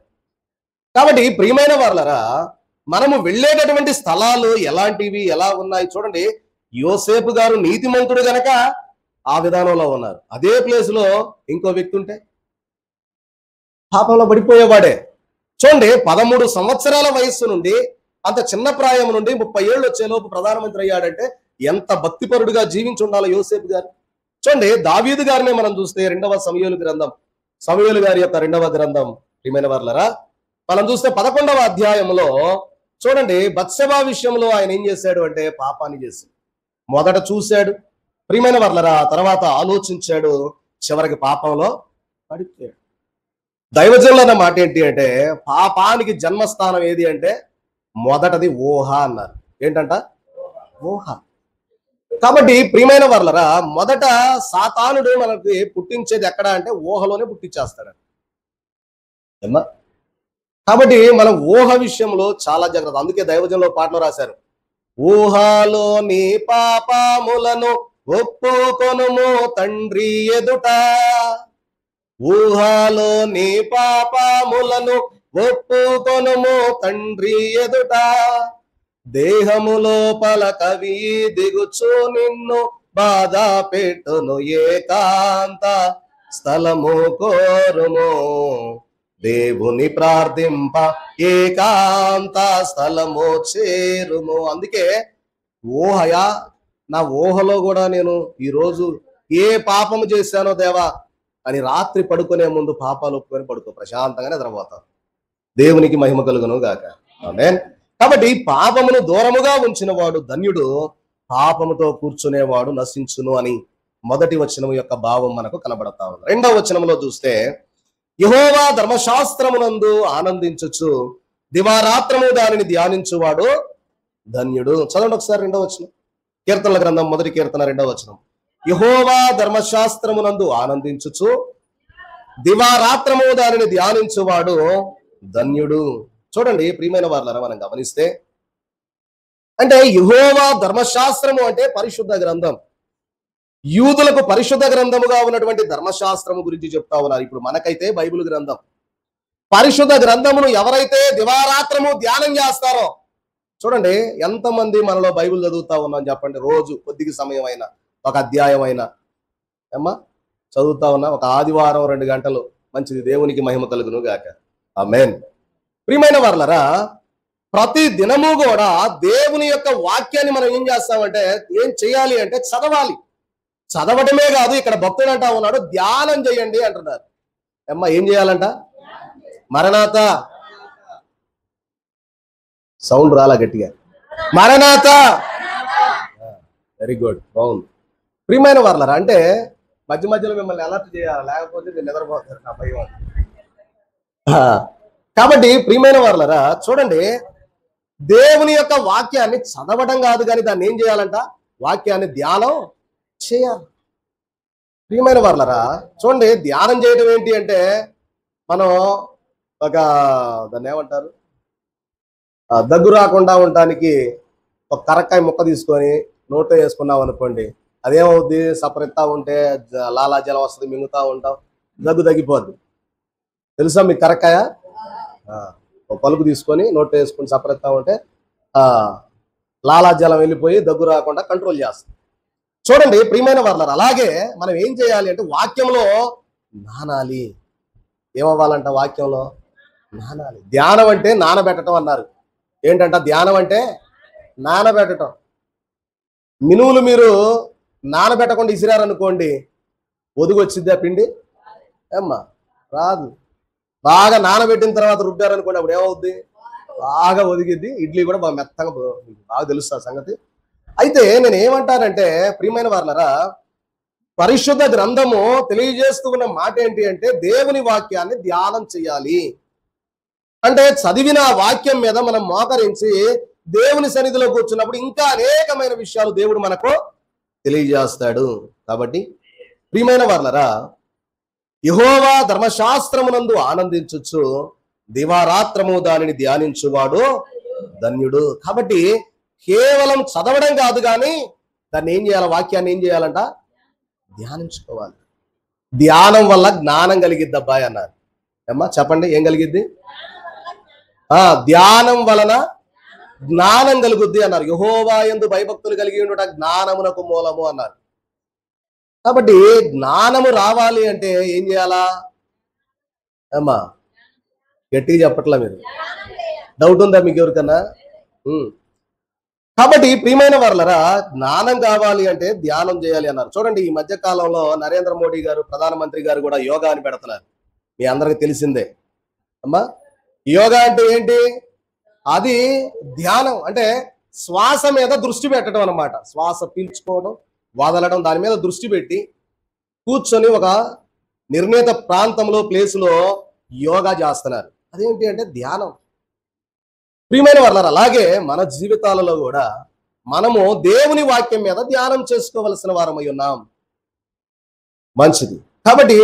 కాబట్టి ప్రియమైన వర్లరా, మనము వెళ్ళేటటువంటి స్థలాలు ఎలాంటివి, ఎలా ఉన్నాయి చూడండి. యోసేపు గారు నీతిమంతుడు గనక ఆ విధానంలో ఉన్నారు. అదే ప్లేస్ లో ఇంకో వ్యక్తి ఉంటే పాపంలో పడిపోయేవాడే. చూడండి, 13 సంవత్సరాల వయస్సు నుండి, అంత చిన్న ప్రాయం నుండి 30 ఏళ్ళు వచ్చేలోపు ప్రధానమంత్రి అయ్యాడంటే ఎంత భక్తిపరుడుగా జీవించి ఉండాలి యోసేపు గారు. చూడండి, దావీదు గారిని మనం చూస్తే 2వ సమూయేలు గ్రంథం, సమూయేలు గారి యొక్క 2వ గ్రంథం ప్రియమైన వర్లరా మనం చూస్తే 11వ అధ్యాయంలో చూడండి, బత్షెబా విషయంలో ఆయన ఏం చేశాడు అంటే పాపాన్ని చేశాడు. మొదట చూశాడు ప్రియమైన వర్లరా, తర్వాత ఆలోచించాడు, చివరికి పాపంలో పడిపోయాడు. దైవజనులు అన్న మాట ఏంటి అంటే, పాపానికి జన్మస్థానం ఏది అంటే మొదటది ఊహ అన్నారు. ఏంటంట? ఊహ. కాబట్టి ప్రియమైన వర్లరా, మొదట సాతానుడు మనకి పుట్టించేది ఎక్కడ అంటే ఊహలోనే పుట్టించేస్తాడు. ఏమ్మా? కాబట్టి మనం ఊహ విషయంలో చాలా జాగ్రత్త. అందుకే దైవజనులు పాటలో రాశారు, ఊహలోని పాపములను ఒప్పుకొనుము తండ్రి ఎదుట, ఊహలోని పాపములను ఒప్పుకొనుము తండ్రి ఎదుట, దేహములో పలకవి దిగుచు నిన్ను బాధ పెట్టును ఏకాంత స్థలము కోరుము, దేవుని ప్రార్థింప ఏకాంత స్థలము చేరుము. అందుకే ఊహయా, నా ఊహలో కూడా నేను ఈరోజు ఏ పాపము చేశానో దేవా అని రాత్రి పడుకునే ముందు పాపాలు ఒప్పుకొని పడుకో, ప్రశాంతంగానే నిద్రపోతాం. దేవునికి మహిమ కలుగును గాక. ఆమేన్. కాబట్టి పాపమును దూరముగా ఉంచిన వాడు ధన్యుడు, పాపముతో కూర్చునేవాడు నశించును అని మొదటి వచనం యొక్క భావం మనకు కనబడతా ఉంది. రెండవ వచనంలో చూస్తే యెహోవా ధర్మశాస్త్రమునందు ఆనందించుచు దివారాత్రము దానిని ధ్యానించువాడు ధన్యుడు. చదవండి ఒకసారి రెండవ వచనం. కీర్తనల గ్రంథం మొదటి కీర్తన రెండవ వచనం. యెహోవా ధర్మశాస్త్రమునందు ఆనందించుచు దివారాత్రము దానిని ధ్యానించువాడు ధన్యుడు. చూడండి ప్రియమైన వారులారా, మనం గమనిస్తే అంటే యెహోవా ధర్మశాస్త్రము అంటే పరిశుద్ధ గ్రంథం. యూదులకు పరిశుద్ధ గ్రంథముగా ఉన్నటువంటి ధర్మశాస్త్రము గురించి చెప్తా ఉన్నారు. ఇప్పుడు మనకైతే బైబిల్ గ్రంథం. పరిశుద్ధ గ్రంథమును ఎవరైతే దివారాత్రము ధ్యానం చేస్తారో, చూడండి ఎంతమంది మనలో బైబిల్ చదువుతా ఉన్నాం చెప్పండి. రోజు కొద్దిగా సమయం అయినా ఒక అధ్యాయం అయినా ఏమ్మా చదువుతా ఉన్నా. ఒక ఆదివారం 2 గంటలు, మంచిది, దేవునికి మహిమ కలుగును గాక. ఆమేన్. ప్రియమైన వారలారా, ప్రతి దినము కూడా దేవుని యొక్క వాక్యాన్ని మనం ఏం చేస్తామంటే, ఏం చేయాలి అంటే చదవాలి. చదవటమే కాదు, ఇక్కడ భక్తుడు అంటా ఉన్నాడు ధ్యానం చేయండి అంటున్నారు. అమ్మా ఏం చేయాలంట? మరణాత సౌండ్ రాలా గట్టిగా, మరణాత. వెరీ గుడ్, బాగుంది. ప్రియమైన వారలారా, అంటే మధ్య మధ్యలో మిమ్మల్ని అలర్ట్ చేయాలి, లేకపోతే మీరు నిద్రపోతారు నా భయం. కాబట్టి ప్రియమైన వారలారా, చూడండి దేవుని యొక్క వాక్యాన్ని చదవడం కాదు కానీ దాన్ని ఏం చేయాలంట? వాక్యాన్ని ధ్యానం చేయాలి. ప్రియమైన వారలారా, చూడండి ధ్యానం చేయడం ఏంటి అంటే, మనం ఒక దాన్ని ఏమంటారు, దగ్గు రాకుండా ఉండటానికి ఒక కరక్కాయ ముక్క తీసుకొని నోట్లో వేసుకున్నాం అనుకోండి, అదేమవుద్ది? సపరెత్తా ఉంటే లాలాజలం వస్తుంది, మింగుతా ఉంటాం, దగ్గు తగ్గిపోద్ది. తెలుసా మీకు కరక్కాయ? ఒక పలుకు తీసుకొని నోట్లో వేసుకొని సపరెత్తా ఉంటే లాలాజలం వెళ్ళిపోయి దగ్గు రాకుండా కంట్రోల్ చేస్తుంది. చూడండి ప్రియమైన వారలారా, అలాగే మనం ఏం చేయాలి అంటే వాక్యంలో నానాలి. ఏమవ్వాలంట? వాక్యంలో నానాలి. ధ్యానం అంటే నానబెట్టడం అన్నారు. ఏంటంట ధ్యానం అంటే? నానబెట్టడం. మినువులు మీరు నానబెట్టకుండా ఇసిరారనుకోండి, ఒదుగు వచ్చిద్దా పిండి? ఏమ్మా రాదు. బాగా నానబెట్టిన తర్వాత రుబ్బారనుకోండి, అప్పుడు ఏమవుద్ది? బాగా ఒదిగిద్ది. ఇడ్లీ కూడా బాగా మెత్తగా, బాగా తెలుస్తా సంగతి. అయితే నేను ఏమంటానంటే ప్రియమైన వారలారా, పరిశుద్ధ గ్రంథము తెలియజేస్తూ ఉన్న మాట ఏంటి అంటే, దేవుని వాక్యాన్ని ధ్యానం చేయాలి. అంటే చదివిన వాక్యం మీద మనం మోకరించి దేవుని సన్నిధిలో కూర్చున్నప్పుడు ఇంకా అనేకమైన విషయాలు దేవుడు మనకు తెలియజేస్తాడు. కాబట్టి ప్రియమైన వారలారా, యెహోవా ధర్మశాస్త్రమునందు ఆనందించుచు దివారాత్రము దానిని ధ్యానించువాడు ధన్యుడు. కాబట్టి కేవలం చదవడం కాదు కానీ దాన్ని ఏం చేయాలి? వాక్యాన్ని ఏం చేయాలంట? ధ్యానించుకోవాలి. ధ్యానం వల్ల జ్ఞానం కలిగిద్ది అబ్బాయి అన్నారు. అమ్మా చెప్పండి, ఏం కలిగిద్ది? ధ్యానం వలన జ్ఞానం కలుగుద్ది అన్నారు. యెహోవా యందు భయభక్తులు కలిగి ఉండుట జ్ఞానమునకు మూలము అన్నారు. కాబట్టి జ్ఞానము రావాలి అంటే ఏం చేయాలా? అమ్మా గట్టిగా చెప్పట్లా మీరు? డౌట్ ఉందా మీకు ఎవరికన్నా? కాబట్టి ప్రియమైన వారలారా, జ్ఞానం కావాలి అంటే ధ్యానం చేయాలి అన్నారు. చూడండి ఈ మధ్య కాలంలో నరేంద్ర మోడీ గారు, ప్రధానమంత్రి గారు కూడా యోగా అని పెడుతున్నారు. మీ అందరికి తెలిసిందే. అమ్మా యోగా అంటే ఏంటి? అది ధ్యానం. అంటే శ్వాస మీద దృష్టి పెట్టడం అన్నమాట. శ్వాస పీల్చుకోవడం, వదలడం, దాని మీద దృష్టి పెట్టి కూర్చొని ఒక నిర్ణీత ప్రాంతంలో, ప్లేసులో యోగా చేస్తున్నారు. అదేంటి అంటే ధ్యానం. ప్రియమైన వారలారా, అలాగే మన జీవితాలలో కూడా మనము దేవుని వాక్యం మీద ధ్యానం చేసుకోవలసిన వారమై ఉన్నాం. మంచిది. కాబట్టి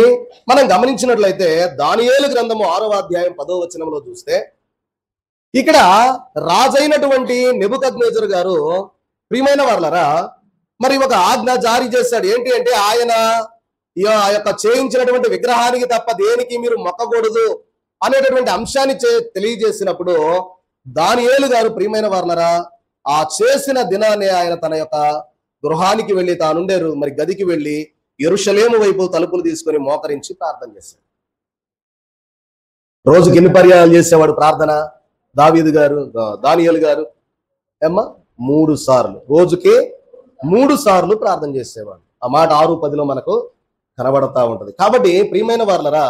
మనం గమనించినట్లయితే దానియేలు గ్రంథము 6వ అధ్యాయం 10వ వచనంలో చూస్తే, ఇక్కడ రాజైనటువంటి నెబుకద్నెజరు గారు ప్రియమైన వారలారా మరి ఒక ఆజ్ఞ జారీ చేశాడు. ఏంటి అంటే, ఆయన ఆ యొక్క చేయించినటువంటి విగ్రహానికి తప్ప దేనికి మీరు మొక్కకూడదు అనేటటువంటి అంశాన్ని తెలియజేసినప్పుడు దానియేలు గారు ప్రియమైన వారలారా ఆ చేసిన దినాన్ని ఆయన తన యొక్క గృహానికి వెళ్ళి, తానుండే మరి గదికి వెళ్ళి యెరూషలేము వైపు తలుపులు తీసుకొని మోకరించి ప్రార్థన చేశాడు. రోజుకి ఎన్ని పర్యాయాలు చేసేవాడు ప్రార్థన? దానియేలు గారు 3 సార్లు, రోజుకి 3 సార్లు ప్రార్థన చేసేవాడు. ఆ మాట 6:10లో మనకు కనబడతా ఉంటది. కాబట్టి ప్రియమైన వారలారా,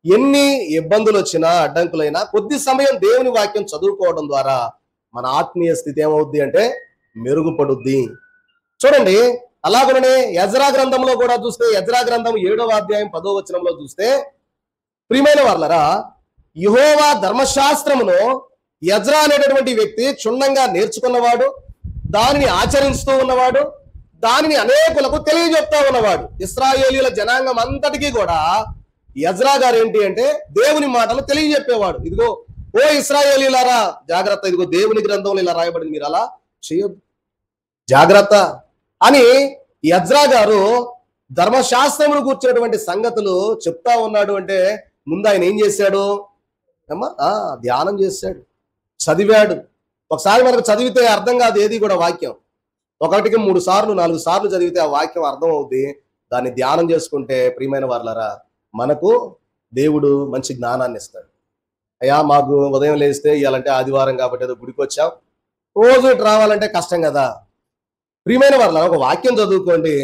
ఎన్ని ఇబ్బందులు వచ్చినా, అడ్డంకులైనా కొద్ది సమయం దేవుని వాక్యం చదువుకోవడం ద్వారా మన ఆత్మీయ స్థితి ఏమవుద్ది అంటే మెరుగుపడుద్ది. చూడండి అలాగనే యెజ్రా గ్రంథంలో కూడా చూస్తే, యెజ్రా గ్రంథం 7వ అధ్యాయం 10వ వచనంలో చూస్తే, ప్రియమైన వారలారా, యెహోవా ధర్మశాస్త్రమును యెజ్రా అనేటటువంటి వ్యక్తి క్షుణ్ణంగా నేర్చుకున్నవాడు, దానిని ఆచరిస్తూ ఉన్నవాడు, దానిని అనేకులకు తెలియజెప్తా ఉన్నవాడు. ఇశ్రాయేలీయుల జనాంగం అంతటికీ కూడా యెజ్రా గారు ఏంటి అంటే దేవుని మాటలు తెలియజెప్పేవాడు. ఇదిగో ఓ ఇశ్రాయేలీయులారా జాగ్రత్త, ఇదిగో దేవుని గ్రంథంలో ఇలా రాయబడింది, మీరు అలా చేయొద్దు, జాగ్రత్త అని యెజ్రా గారు ధర్మశాస్త్రమును కూర్చున్నటువంటి సంగతులు చెప్తా ఉన్నాడు. అంటే ముందు ఆయన ఏం చేశాడు అమ్మా? ధ్యానం చేశాడు, చదివాడు. ఒకసారి మనకు చదివితే అర్థం కాదు ఏది కూడా వాక్యం. 1కి 3 సార్లు 4 సార్లు చదివితే ఆ వాక్యం అర్థం అవుద్ది. దాన్ని ధ్యానం చేసుకుంటే ప్రియమైన వారలారా మనకు దేవుడు మంచి జ్ఞానాన్ని ఇస్తాడు. అయ్యా మాకు ఉదయం లేస్తే ఇవాళంటే ఆదివారం కాబట్టి ఏదో గుడికి వచ్చాం, రోజు ఇటు రావాలంటే కష్టం కదా. ప్రియమైన వారలారా ఒక వాక్యం చదువుకోండి,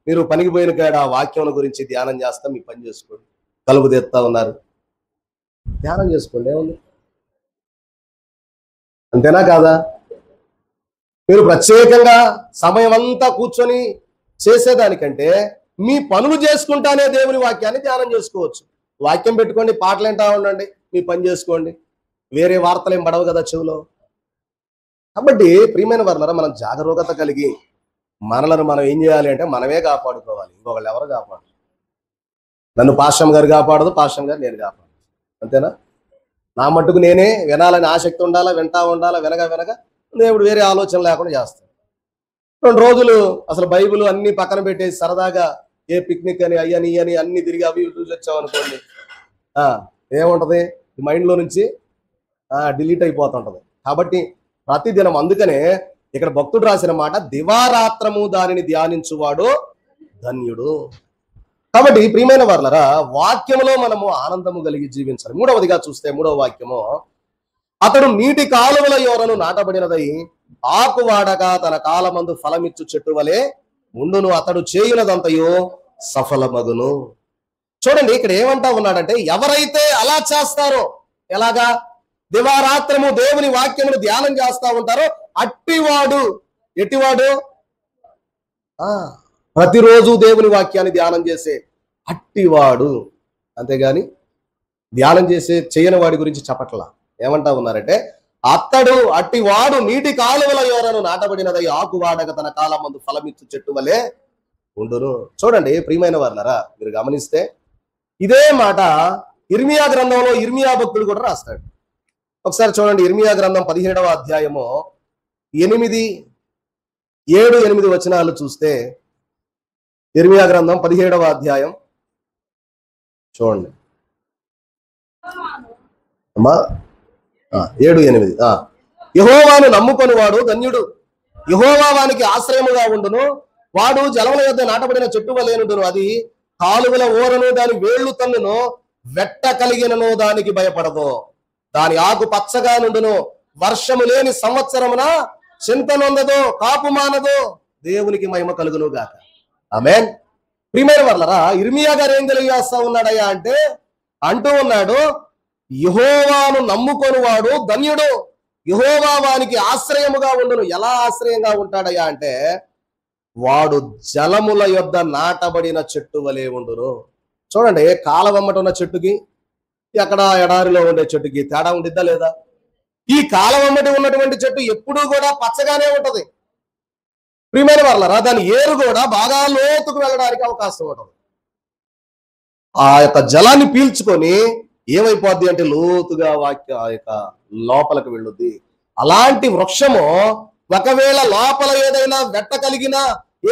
మీరు పనికి పోయిన కాడ ఆ వాక్యం గురించి ధ్యానం చేస్తాం, మీ పని చేసుకోండి. కలుపు తెస్తా ఉన్నారు, ధ్యానం చేసుకోండి, ఏముంది, అంతేనా కాదా? మీరు ప్రత్యేకంగా సమయం అంతా కూర్చొని చేసేదానికంటే మీ పనులు చేసుకుంటానే దేవుని వాక్యాన్ని ధ్యానం చేసుకోవచ్చు. వాక్యం పెట్టుకోండి, పాటలు వింటా ఉండండి, మీ పని చేసుకోండి, వేరే వార్తలు ఏం పడవు కదా చెవులో. కాబట్టి ప్రియమైన వారలారా మనం జాగరూకత కలిగి మనలను మనం ఏం చేయాలి అంటే మనమే కాపాడుకోవాలి, ఇంకొకళ్ళు ఎవరు కాపాడు. నన్ను పాశ్యం గారు కాపాడదు, పాశ్యం గారు నేను కాపాడు, అంతేనా? నా మట్టుకు నేనే వినాలని ఆసక్తి ఉండాలా, వింటా ఉండాలా, వినగా దేవుడు వేరే ఆలోచన లేకుండా చేస్తాడు. 2 రోజులు అసలు బైబిల్ అన్ని పక్కన పెట్టేసి సరదాగా ఏ పిక్నిక్ అని అయ్యని అని అన్ని తిరిగి అవి చూసి వచ్చాం అనుకోండి, ఏముంటది మైండ్లో నుంచి డిలీట్ అయిపోతుంటది. కాబట్టి ప్రతిదినం, అందుకనే ఇక్కడ భక్తుడు రాసిన మాట, దివారాత్రము దానిని ధ్యానించువాడు ధన్యుడు. కాబట్టి ప్రియమైన వారలారా వాక్యములో మనము ఆనందము కలిగి జీవించాలి. 3వదిగా చూస్తే 3వ వాక్యము, అతడు నీటి కాలువల యోరను నాటబడినదై ఆకువాడక తన కాలమందు ఫలమిచ్చు చెట్టు వలె ఉండును, అతడు చేయునదంతయో సఫలమగును. చూడండి ఇక్కడ ఏమంటా ఉన్నాడంటే ఎవరైతే అలా చేస్తారో, ఎలాగా దివారాత్రము దేవుని వాక్యమును ధ్యానం చేస్తా ఉంటారో అట్టివాడు, ఎట్టివాడు? ప్రతిరోజు దేవుని వాక్యాన్ని ధ్యానం చేసే అట్టివాడు. అంతేగాని ధ్యానం చేయని వాడి గురించి చెప్పట్లా. ఏమంటా ఉన్నారంటే అతడు అట్టివాడు నీటి కాలువల యోరను నాటబడినదై ఆకువాడక తన కాలమందు ఫలమిచ్చు చెట్టు వలె ఉండును. చూడండి ప్రియమైన వారలారా మీరు గమనిస్తే ఇదే మాట ఇర్మియా గ్రంథంలో ఇర్మియా భక్తుడు కూడా రాస్తాడు. ఒకసారి చూడండి, ఇర్మియా గ్రంథం 17వ అధ్యాయము 7, 8 వచనాలు చూస్తే, ఇర్మియా గ్రంథం 17వ అధ్యాయం చూడండి అమ్మా, 7, 8. యెహోవాను నమ్ముకొని వాడు ధన్యుడు, యెహోవా వానికి ఆశ్రయముగా ఉండును, వాడు జలముల యొద్ద నాటబడిన చెట్టు వలెనుండును, అది కాలువల ఓరను దాని వేళ్లు తన్నును, వెట్ట కలిగినను దానికి భయపడదు, దాని ఆకు పచ్చగా నుండును, వర్షము లేని సంవత్సరమున చింత నొందదు, కాపు మానదు, దేవునికి మహిమ కలుగును గాక. ఆమేన్. ప్రియమైన వారలారా ఇర్మియా గారు ఏం తెలియజేస్తా ఉన్నాడయ్యా అంటే అంటూ ఉన్నాడు, యెహోవాను నమ్ముకొని వాడు ధన్యుడు, యెహోవా వానికి ఆశ్రయముగా ఉండును. ఎలా ఆశ్రయంగా ఉంటాడయ్యా అంటే వాడు జలముల యొద్ద నాటబడిన చెట్టు వలె ఉండును. చూడండి, కాలవమ్మట ఉన్న చెట్టుకి అక్కడ ఎడారిలో ఉండే చెట్టుకి తేడా ఉండిద్దా లేదా? ఈ కాలవమ్మటి ఉన్నటువంటి చెట్టు ఎప్పుడూ కూడా పచ్చగానే ఉంటది. ప్రియమైన వారలారా దాని ఏరు కూడా బాగా లోతుకు వెళ్ళడానికి అవకాశం ఉంటుంది. ఆ యొక్క జలాన్ని పీల్చుకొని ఏమైపోద్ది అంటే లోతుగా ఆ యొక్క లోపలికి వెళ్ళుద్ది. అలాంటి వృక్షము ఒకవేళ లోపల ఏదైనా వెట్ట కలిగినా,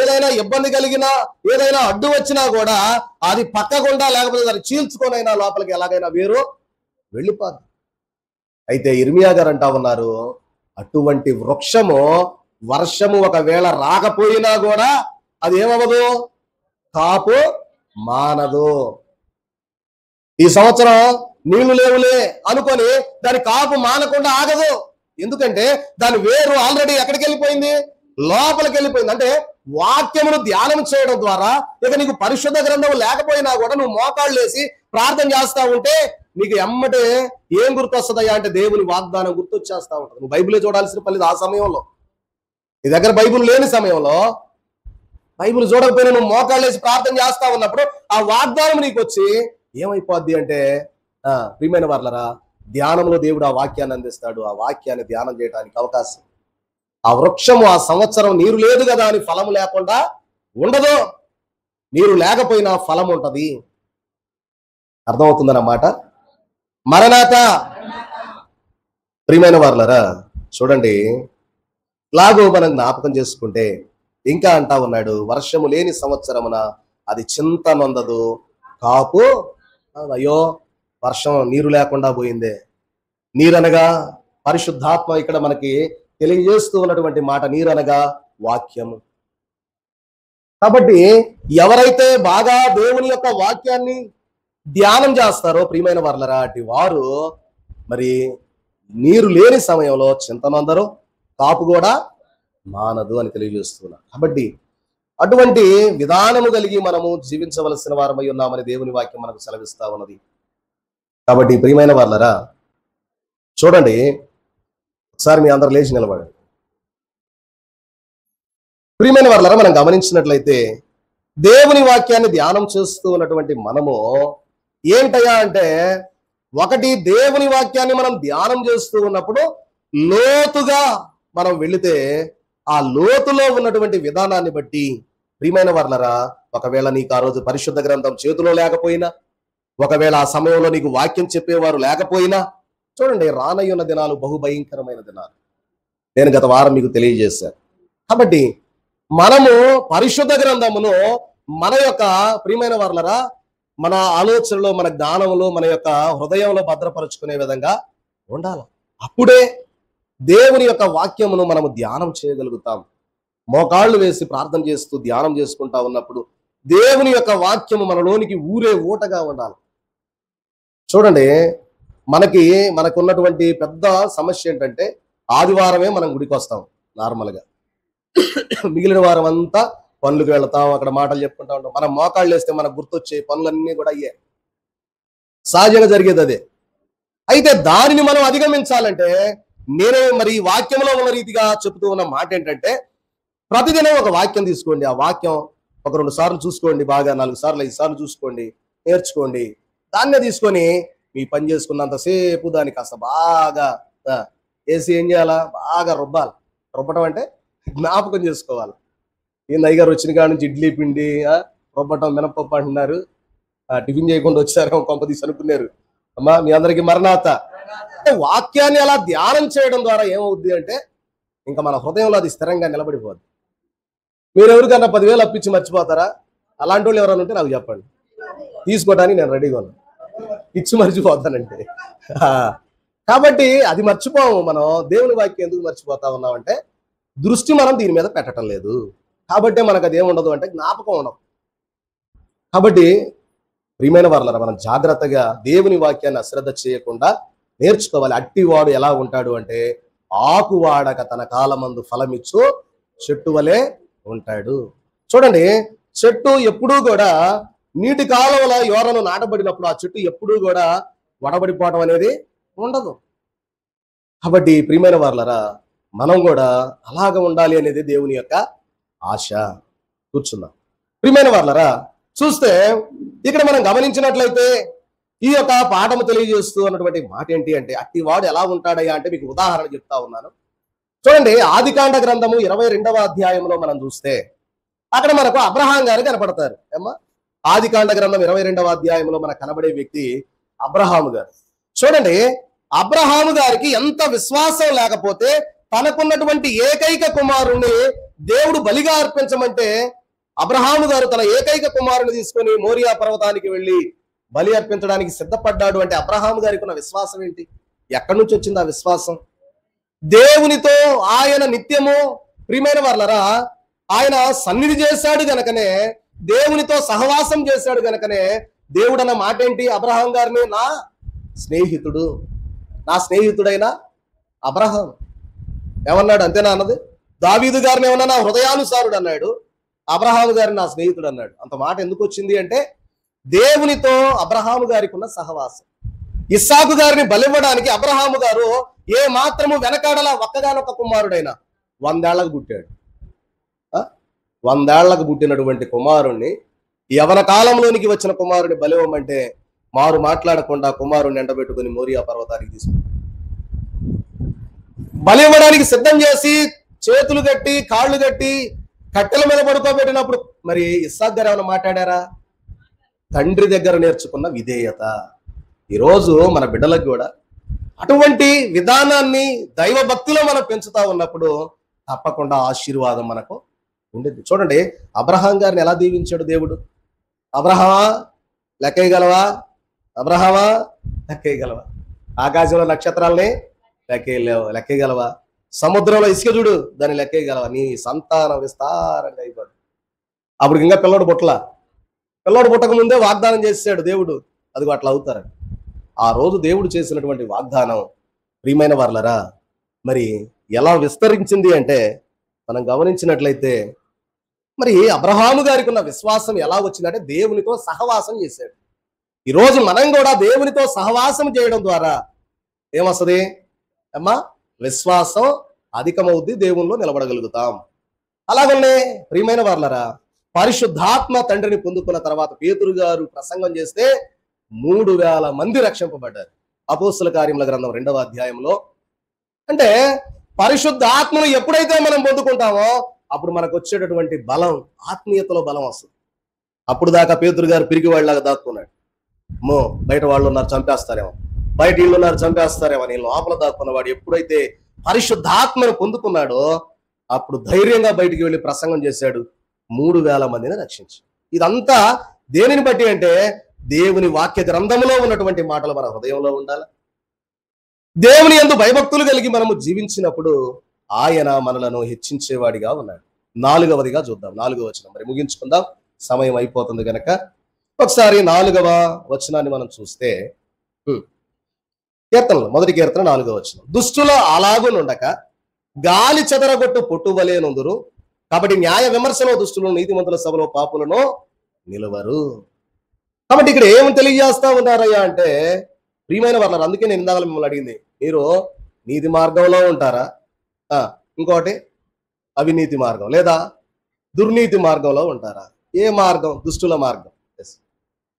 ఏదైనా ఇబ్బంది కలిగినా, ఏదైనా అడ్డు వచ్చినా కూడా అది పక్కకుండా లేకపోతే దాన్ని చీల్చుకొనైనా లోపలికి ఎలాగైనా వేరు వెళ్ళిపోద్ది. అయితే ఇర్మియా గారు అంటా ఉన్నారు, అటువంటి వృక్షము వర్షము ఒకవేళ రాకపోయినా కూడా అది ఏమవ్వదు, కాపు మానదు. ఈ సంవత్సరం నీళ్లు లేవులే అనుకొని దాని కాపు మానకుండా ఆగదు. ఎందుకంటే దాని వేరు ఆల్రెడీ ఎక్కడికి వెళ్ళిపోయింది, లోపలికి వెళ్ళిపోయింది. అంటే వాక్యమును ధ్యానం చేయడం ద్వారా ఇక నీకు పరిశుద్ధ గ్రంథం లేకపోయినా కూడా నువ్వు మోకాళ్ళు వేసి ప్రార్థన చేస్తా ఉంటే నీకు ఎమ్మటే ఏం గుర్తొస్తుందయ్యా అంటే దేవుని వాగ్దానం గుర్తొచ్చేస్తా ఉంటుంది. నువ్వు బైబిలే చూడాల్సిన పని ఆ సమయంలో. నీ దగ్గర బైబిల్ లేని సమయంలో బైబిల్ చూడకపోయినా నువ్వు మోకాళ్ళు వేసి ప్రార్థన చేస్తా ఉన్నప్పుడు ఆ వాగ్దానం నీకు వచ్చి ఏమైపోద్ది అంటే ప్రియమైన వాళ్ళరా, ధ్యానంలో దేవుడు ఆ వాక్యాన్ని అందిస్తాడు. ఆ వాక్యాన్ని ధ్యానం చేయడానికి అవకాశం. ఆ వృక్షము ఆ సంవత్సరం నీరు లేదు కదా అని ఫలము లేకుండా ఉండదు. నీరు లేకపోయినా ఫలం ఉంటది. అర్థమవుతుందన్నమాట. మరణాత ప్రియమైన వాళ్ళరా, చూడండి, ఇలాగో మనం జ్ఞాపకం చేసుకుంటే ఇంకా అంటా ఉన్నాడు, వర్షము లేని సంవత్సరమున అది చింత నొందదు, కాపు అయ్యో వర్షం నీరు లేకుండా పోయిందే. నీరనగా పరిశుద్ధాత్మ ఇక్కడ మనకి తెలియజేస్తూ ఉన్నటువంటి మాట, నీరనగా వాక్యము. కాబట్టి ఎవరైతే బాగా దేవుని యొక్క వాక్యాన్ని ధ్యానం చేస్తారో ప్రియమైన వర్లరా, అటు వారు మరి నీరు లేని సమయంలో చింతనందరూ, కాపు కూడా మానదు అని తెలియజేస్తున్నారు. కాబట్టి అటువంటి విధానము కలిగి మనము జీవించవలసిన వారమై ఉన్నామని దేవుని వాక్యం మనకు సెలవిస్తా ఉన్నది. కాబట్టి ప్రియమైన వర్లరా, చూడండి, ఒకసారి మీ అందరు లేచి నిలబడండి. ప్రియమైన వర్లరా, మనం గమనించినట్లయితే దేవుని వాక్యాన్ని ధ్యానం చేస్తూ ఉన్నటువంటి మనము ఏంటయ్యా అంటే, ఒకటి, దేవుని వాక్యాన్ని మనం ధ్యానం చేస్తూ ఉన్నప్పుడు లోతుగా మనం వెళితే ఆ లోతులో ఉన్నటువంటి విధానాన్ని బట్టి ప్రియమైన వర్లరా, ఒకవేళ నీకు ఆ రోజు పరిశుద్ధ గ్రంథం చేతిలో లేకపోయినా, ఒకవేళ ఆ సమయంలో నీకు వాక్యం చెప్పేవారు లేకపోయినా, చూడండి, రానయ్యున్న దినాలు బహుభయంకరమైన దినాలు నేను గత వారం మీకు తెలియజేశాను. కాబట్టి మనము పరిశుద్ధ గ్రంథమును మన యొక్క ప్రియమైన వర్లరా, మన ఆలోచనలో, మన జ్ఞానంలో, మన యొక్క హృదయంలో భద్రపరుచుకునే విధంగా ఉండాలి. అప్పుడే దేవుని యొక్క వాక్యమును మనము ధ్యానం చేయగలుగుతాం. మోకాళ్ళు వేసి ప్రార్థన చేస్తూ ధ్యానం చేసుకుంటా ఉన్నప్పుడు దేవుని యొక్క వాక్యము మనలోనికి ఊరే ఊటగా ఉండాలి. చూడండి, మనకున్నటువంటి పెద్ద సమస్య ఏంటంటే, ఆదివారమే మనం గుడికి వస్తాం నార్మల్గా, మిగిలిన వారం అంతా పనులకు వెళ్తాం, అక్కడ మాటలు చెప్పుకుంటా ఉంటాం. మనం మోకాళ్ళు వేస్తే మనకు గుర్తొచ్చే పనులన్నీ కూడా అయ్యే సహజంగా జరిగేది అదే. అయితే దానిని మనం అధిగమించాలంటే నేనే మరి వాక్యంలో ఉన్న రీతిగా చెబుతూ ఉన్న మాట ఏంటంటే, ప్రతిదినం ఒక వాక్యం తీసుకోండి. ఆ వాక్యం ఒక 2 సార్లు చూసుకోండి, బాగా 4 సార్లు 5 సార్లు చూసుకోండి, నేర్చుకోండి. దాన్నే తీసుకొని మీ పని చేసుకున్నంతసేపు దాన్ని కాస్త బాగా వేసి ఏం చేయాలా, బాగా రుబ్బాలి. రుబ్బటం అంటే జ్ఞాపకం చేసుకోవాలి. ఏంది అయ్యగారు వచ్చిన కాడ నుంచి ఇడ్లీ పిండి రుబ్బటం, మినపప్పు అంటున్నారు, టిఫిన్ చేయకుండా వచ్చారు కొంపదీసి అనుకున్నారు. అమ్మా, మీ అందరికీ మరణాత. వాక్యాన్ని అలా ధ్యానం చేయడం ద్వారా ఏమవుద్ది అంటే, ఇంకా మన హృదయంలో అది స్థిరంగా నిలబడిపోద్ది. మీరు ఎవరికన్నా 10,000 అప్పించి మర్చిపోతారా? అలాంటి వాళ్ళు ఎవరైనా ఉంటే నాకు చెప్పండి, తీసుకోవడానికి నేను రెడీగా ఉన్నాను. ఇచ్చి మర్చిపోతానంటే కాబట్టి అది మర్చిపోము. మనం దేవుని వాక్యం ఎందుకు మర్చిపోతా ఉన్నామంటే, దృష్టి మనం దీని మీద పెట్టడం లేదు. కాబట్టి మనకు అది ఏముండదు అంటే జ్ఞాపకం ఉండదు. కాబట్టి ప్రియమైన వారలారా, మనం జాగ్రత్తగా దేవుని వాక్యాన్ని అశ్రద్ధ చేయకుండా నేర్చుకోవాలి. అట్టివాడు ఎలా ఉంటాడు అంటే, ఆకువాడక తన కాలమందు ఫలమిచ్చు చెట్టు వలె ఉంటాడు. చూడండి, చెట్టు ఎప్పుడూ కూడా నీటి కాలువల యోరను నాటబడినప్పుడు ఆ చెట్టు ఎప్పుడూ కూడా వడబడిపోవడం అనేది ఉండదు. కాబట్టి ప్రియమైన వారలారా, మనం కూడా అలాగ ఉండాలి అనేది దేవుని యొక్క ఆశ. కూర్చుందాం. ప్రియమైన వారలారా, చూస్తే ఇక్కడ మనం గమనించినట్లయితే ఈ యొక్క పాఠము తెలియజేస్తూ అన్నటువంటి మాట ఏంటి అంటే, అట్టి వాడు ఎలా ఉంటాడయ్యా అంటే మీకు ఉదాహరణ చెప్తా ఉన్నాను. చూడండి, ఆదికాండ గ్రంథము 22వ అధ్యాయంలో మనం చూస్తే అక్కడ మనకు అబ్రహాం గారు కనపడతారు. ఏమ్మా, ఆదికాండ గ్రంథం 22వ అధ్యాయంలో మనకు కనబడే వ్యక్తి అబ్రహాము గారు. చూడండి, అబ్రహాము గారికి ఎంత విశ్వాసం లేకపోతే తనకున్నటువంటి ఏకైక కుమారుణ్ణి దేవుడు బలిగా అర్పించమంటే అబ్రహాము గారు తన ఏకైక కుమారుని తీసుకొని మోరియా పర్వతానికి వెళ్ళి బలి అర్పించడానికి సిద్ధపడ్డాడు అంటే అబ్రహాము గారికి ఉన్న విశ్వాసం ఏంటి? ఎక్కడి నుంచి వచ్చింది ఆ విశ్వాసం? దేవునితో ఆయన నిత్యము ప్రియమైన వారలారా ఆయన సన్నిధి చేశాడు గనకనే, దేవునితో సహవాసం చేశాడు గనకనే దేవుడు అన్న మాట ఏంటి? అబ్రహాం గారిని నా స్నేహితుడు, నా స్నేహితుడైన అబ్రహాం ఏమన్నాడు? అంతేనా అన్నది? దావీదు గారిని ఏమన్నా నా హృదయానుసారుడు అన్నాడు, అబ్రహాము గారిని నా స్నేహితుడు అన్నాడు. అంత మాట ఎందుకు వచ్చింది అంటే దేవునితో అబ్రహాము గారికి ఉన్న సహవాసం. ఇస్సాకు గారిని బలివ్వడానికి అబ్రహాము గారు ఏ మాత్రము వెనకాడలా ఒక్కగానొక్క కుమారుడైనా 100 ఏళ్లకు పుట్టాడు. 100 ఏళ్లకు పుట్టినటువంటి కుమారుణ్ణి, యవన కాలంలోనికి వచ్చిన కుమారుని బలివ్వమంటే మారు మాట్లాడకుండా కుమారుణ్ణి ఎండబెట్టుకుని మోరియా పర్వతానికి తీసుకు బలి ఇవ్వడానికి సిద్ధం చేసి చేతులు కట్టి కాళ్ళు కట్టి కట్టెల మీద పడుకోబెట్టినప్పుడు మరి ఇస్సాక్ గారు ఏమైనా మాట్లాడారా? తండ్రి దగ్గర నేర్చుకున్న విధేయత. ఈరోజు మన బిడ్డలకు కూడా అటువంటి విధానాన్ని దైవ భక్తిలో మనం పెంచుతా ఉన్నప్పుడు తప్పకుండా ఆశీర్వాదం మనకు ఉండేది. చూడండి, అబ్రహాం గారిని ఎలా దీవించాడు దేవుడు. అబ్రహామా లెక్కేయగలవా? అబ్రహామా లెక్కేయగలవా? ఆకాశంలో నక్షత్రాలని లెక్కేయగలవా? సముద్రంలో ఇసుక చూడు, దాన్ని లెక్కేయగలవా? నీ సంతానం విస్తారంగా అయిపోదు. అప్పుడు ఇంకా పిల్లడు పుట్టక ముందే వాగ్దానం చేశాడు దేవుడు, అదిగో అట్లా అవుతారని. ఆ రోజు దేవుడు చేసినటువంటి వాగ్దానం ప్రియమైన వారలరా మరి ఎలా విస్తరించింది అంటే మనం గమనించినట్లయితే మరి అబ్రహాము గారికి ఉన్న విశ్వాసం ఎలా వచ్చిందంటే దేవునితో సహవాసం చేశాడు. ఈరోజు మనం కూడా దేవునితో సహవాసం చేయడం ద్వారా ఏమొస్తుంది అమ్మా? విశ్వాసం అధికమవుద్ది, దేవునిలో నిలబడగలుగుతాం. అలాగనే ప్రియమైన వారలరా పరిశుద్ధాత్మ తండ్రిని పొందుకున్న తర్వాత పేతురు గారు ప్రసంగం చేస్తే 3000 మంది రక్షింపబడ్డారు. అపోస్తుల కార్యముల గ్రంథం 2వ అధ్యాయంలో. అంటే పరిశుద్ధాత్మను ఎప్పుడైతే మనం పొందుకుంటామో అప్పుడు మనకు వచ్చేటటువంటి బలం, ఆత్మీయతలో బలం వస్తుంది. అప్పుడు దాకా పేతురు గారు పిరికి వాళ్ళలాగా దాక్కున్నాడు. బయట వాళ్ళు ఉన్నారు చంపేస్తారేమో, బయట ఇళ్ళు ఉన్నారు చంపేస్తారేమో, నేను లోపల దాక్కున్నవాడు ఎప్పుడైతే పరిశుద్ధాత్మను పొందుకున్నాడో అప్పుడు ధైర్యంగా బయటికి వెళ్ళి ప్రసంగం చేశాడు. 3000 మందిని రక్షించి. ఇదంతా దేనిని బట్టి అంటే దేవుని వాక్య గ్రంథములో ఉన్నటువంటి మాటలు మన హృదయంలో ఉండాలి. దేవుని యందు భయభక్తులు కలిగి మనము జీవించినప్పుడు ఆయన మనలను హెచ్చించేవాడిగా ఉన్నాడు. 4వదిగా చూద్దాం. 4వ వచనం మరి ముగించుకుందాం, సమయం అయిపోతుంది కనుక. ఒకసారి 4వ వచనాన్ని మనం చూస్తే కీర్తనలు, మొదటి కీర్తన 4వ వచనం. దుష్టుల అలాగునుండక గాలి చెదరగొట్టు పొట్టువలే నుందురు, కాబట్టి న్యాయ విమర్శలో దుష్టులను, నీతిమంతుల సభలో పాపులను నిలవరు. కాబట్టి ఇక్కడ ఏమి తెలియజేస్తా ఉన్నారయ్యా అంటే ప్రియమైన వారు, అందుకే నేను ఇందాక మిమ్మల్ని అడిగింది, మీరు నీతి మార్గంలో ఉంటారా? ఇంకోటి అవినీతి మార్గం లేదా దుర్నీతి మార్గంలో ఉంటారా? ఏ మార్గం? దుష్టుల మార్గం.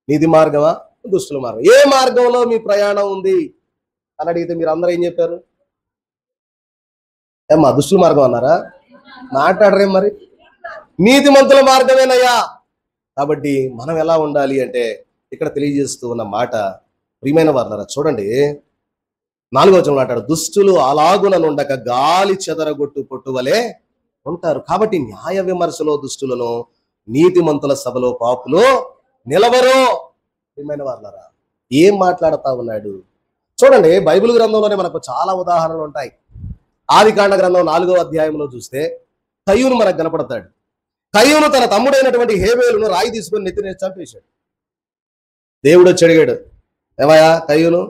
నీతి మార్గమా దుష్టుల మార్గం? ఏ మార్గంలో మీ ప్రయాణం ఉంది అని అడిగితే మీరు అందరూ ఏం చెప్పారు? ఏమ్మా దుష్టుల మార్గం అన్నారా? మాట్లాడరే మరి. నీతిమంతుల మార్గమేనయ్యా. కాబట్టి మనం ఎలా ఉండాలి అంటే ఇక్కడ తెలియజేస్తూ ఉన్న మాట ప్రియమైన వారలారా చూడండి, 4వ వచనంలో అంటాడు, దుష్టులు అలాగుననుండక గాలి చెదరగొట్టు పొట్టువలే ఉంటారు, కాబట్టి న్యాయ విమర్శలో దుష్టులను, నీతిమంతుల సభలో పాపులు నిలవరు. ప్రియమైన వారలారా ఏం మాట్లాడుతా ఉన్నాడు చూడండి. బైబిల్ గ్రంథంలోనే మనకు చాలా ఉదాహరణలు ఉంటాయి. ఆదికాండ గ్రంథం 4వ అధ్యాయంలో చూస్తే కయ్యూను మనకు కనపడతాడు. కయ్యూను తన తమ్ముడైనటువంటి హేబేలును రాయి తీసుకొని నెత్తిని చంపేశాడు. దేవుడు వచ్చి అడిగాడు, ఏమయ్యా కయ్యూను,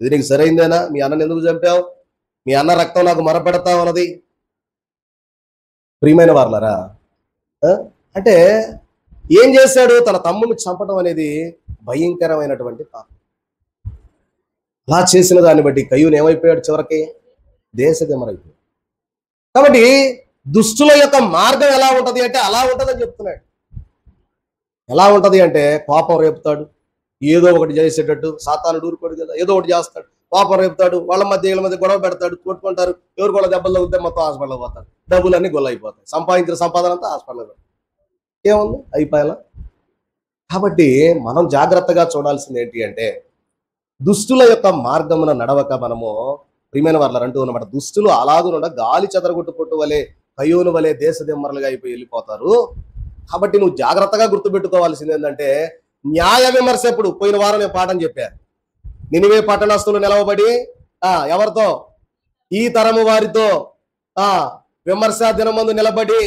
ఇది నీకు సరైందేనా? మీ అన్నను ఎందుకు చంపావు? మీ అన్న రక్తం నాకు మరపెడతావు అన్నది. ప్రియమైన వారలారా అంటే ఏం చేశాడు? తన తమ్ముడిని చంపడం అనేది భయంకరమైనటువంటి పాపం. అలా చేసిన దాన్ని బట్టి కయ్యూను ఏమైపోయాడు? చివరికి దేశదిమ్మరైపోయాడు. కాబట్టి దుష్టుల యొక్క మార్గం ఎలా ఉంటది అంటే అలా ఉంటదని చెప్తున్నాడు. ఎలా ఉంటది అంటే కోపం రేపుతాడు, ఏదో ఒకటి చేసేటట్టు. సాతానుడు ఊరుకోడు కదా, ఏదో ఒకటి చేస్తాడు, కోపం రేపుతాడు, వీళ్ళ మధ్య గొడవ పెడతాడు, కొట్టుకుంటారు, ఎవరు కూడా దెబ్బలు తగ్గితే మొత్తం హాస్పిటల్ పోతాడు, డబ్బులన్నీ గొల్లైపోతాయి, సంపాదించిన సంపాదన అంతా హాస్పిటల్ ఏముంది అయిపోయేలా. కాబట్టి మనం జాగ్రత్తగా చూడాల్సింది ఏంటి అంటే దుష్టుల యొక్క మార్గమున నడవక మనము ప్రియమైన వారలారా అంటూ ఉన్నమాట. దుష్టులు అలాగునుండ గాలి చెదరగొట్టు పొట్టు వలె కయ్యూను వలె దేశదిమ్మరులుగా అయిపోయి వెళ్ళిపోతారు. కాబట్టి నువ్వు జాగ్రత్తగా గుర్తుపెట్టుకోవాల్సింది ఏంటంటే న్యాయ విమర్శ. ఎప్పుడు పోయిన వారం నేను పాఠం చెప్పాను, నినివే పట్టణస్తులు నిలవబడి ఎవరితో? ఈ తరము వారితో విమర్శ దినమందు నిలబడి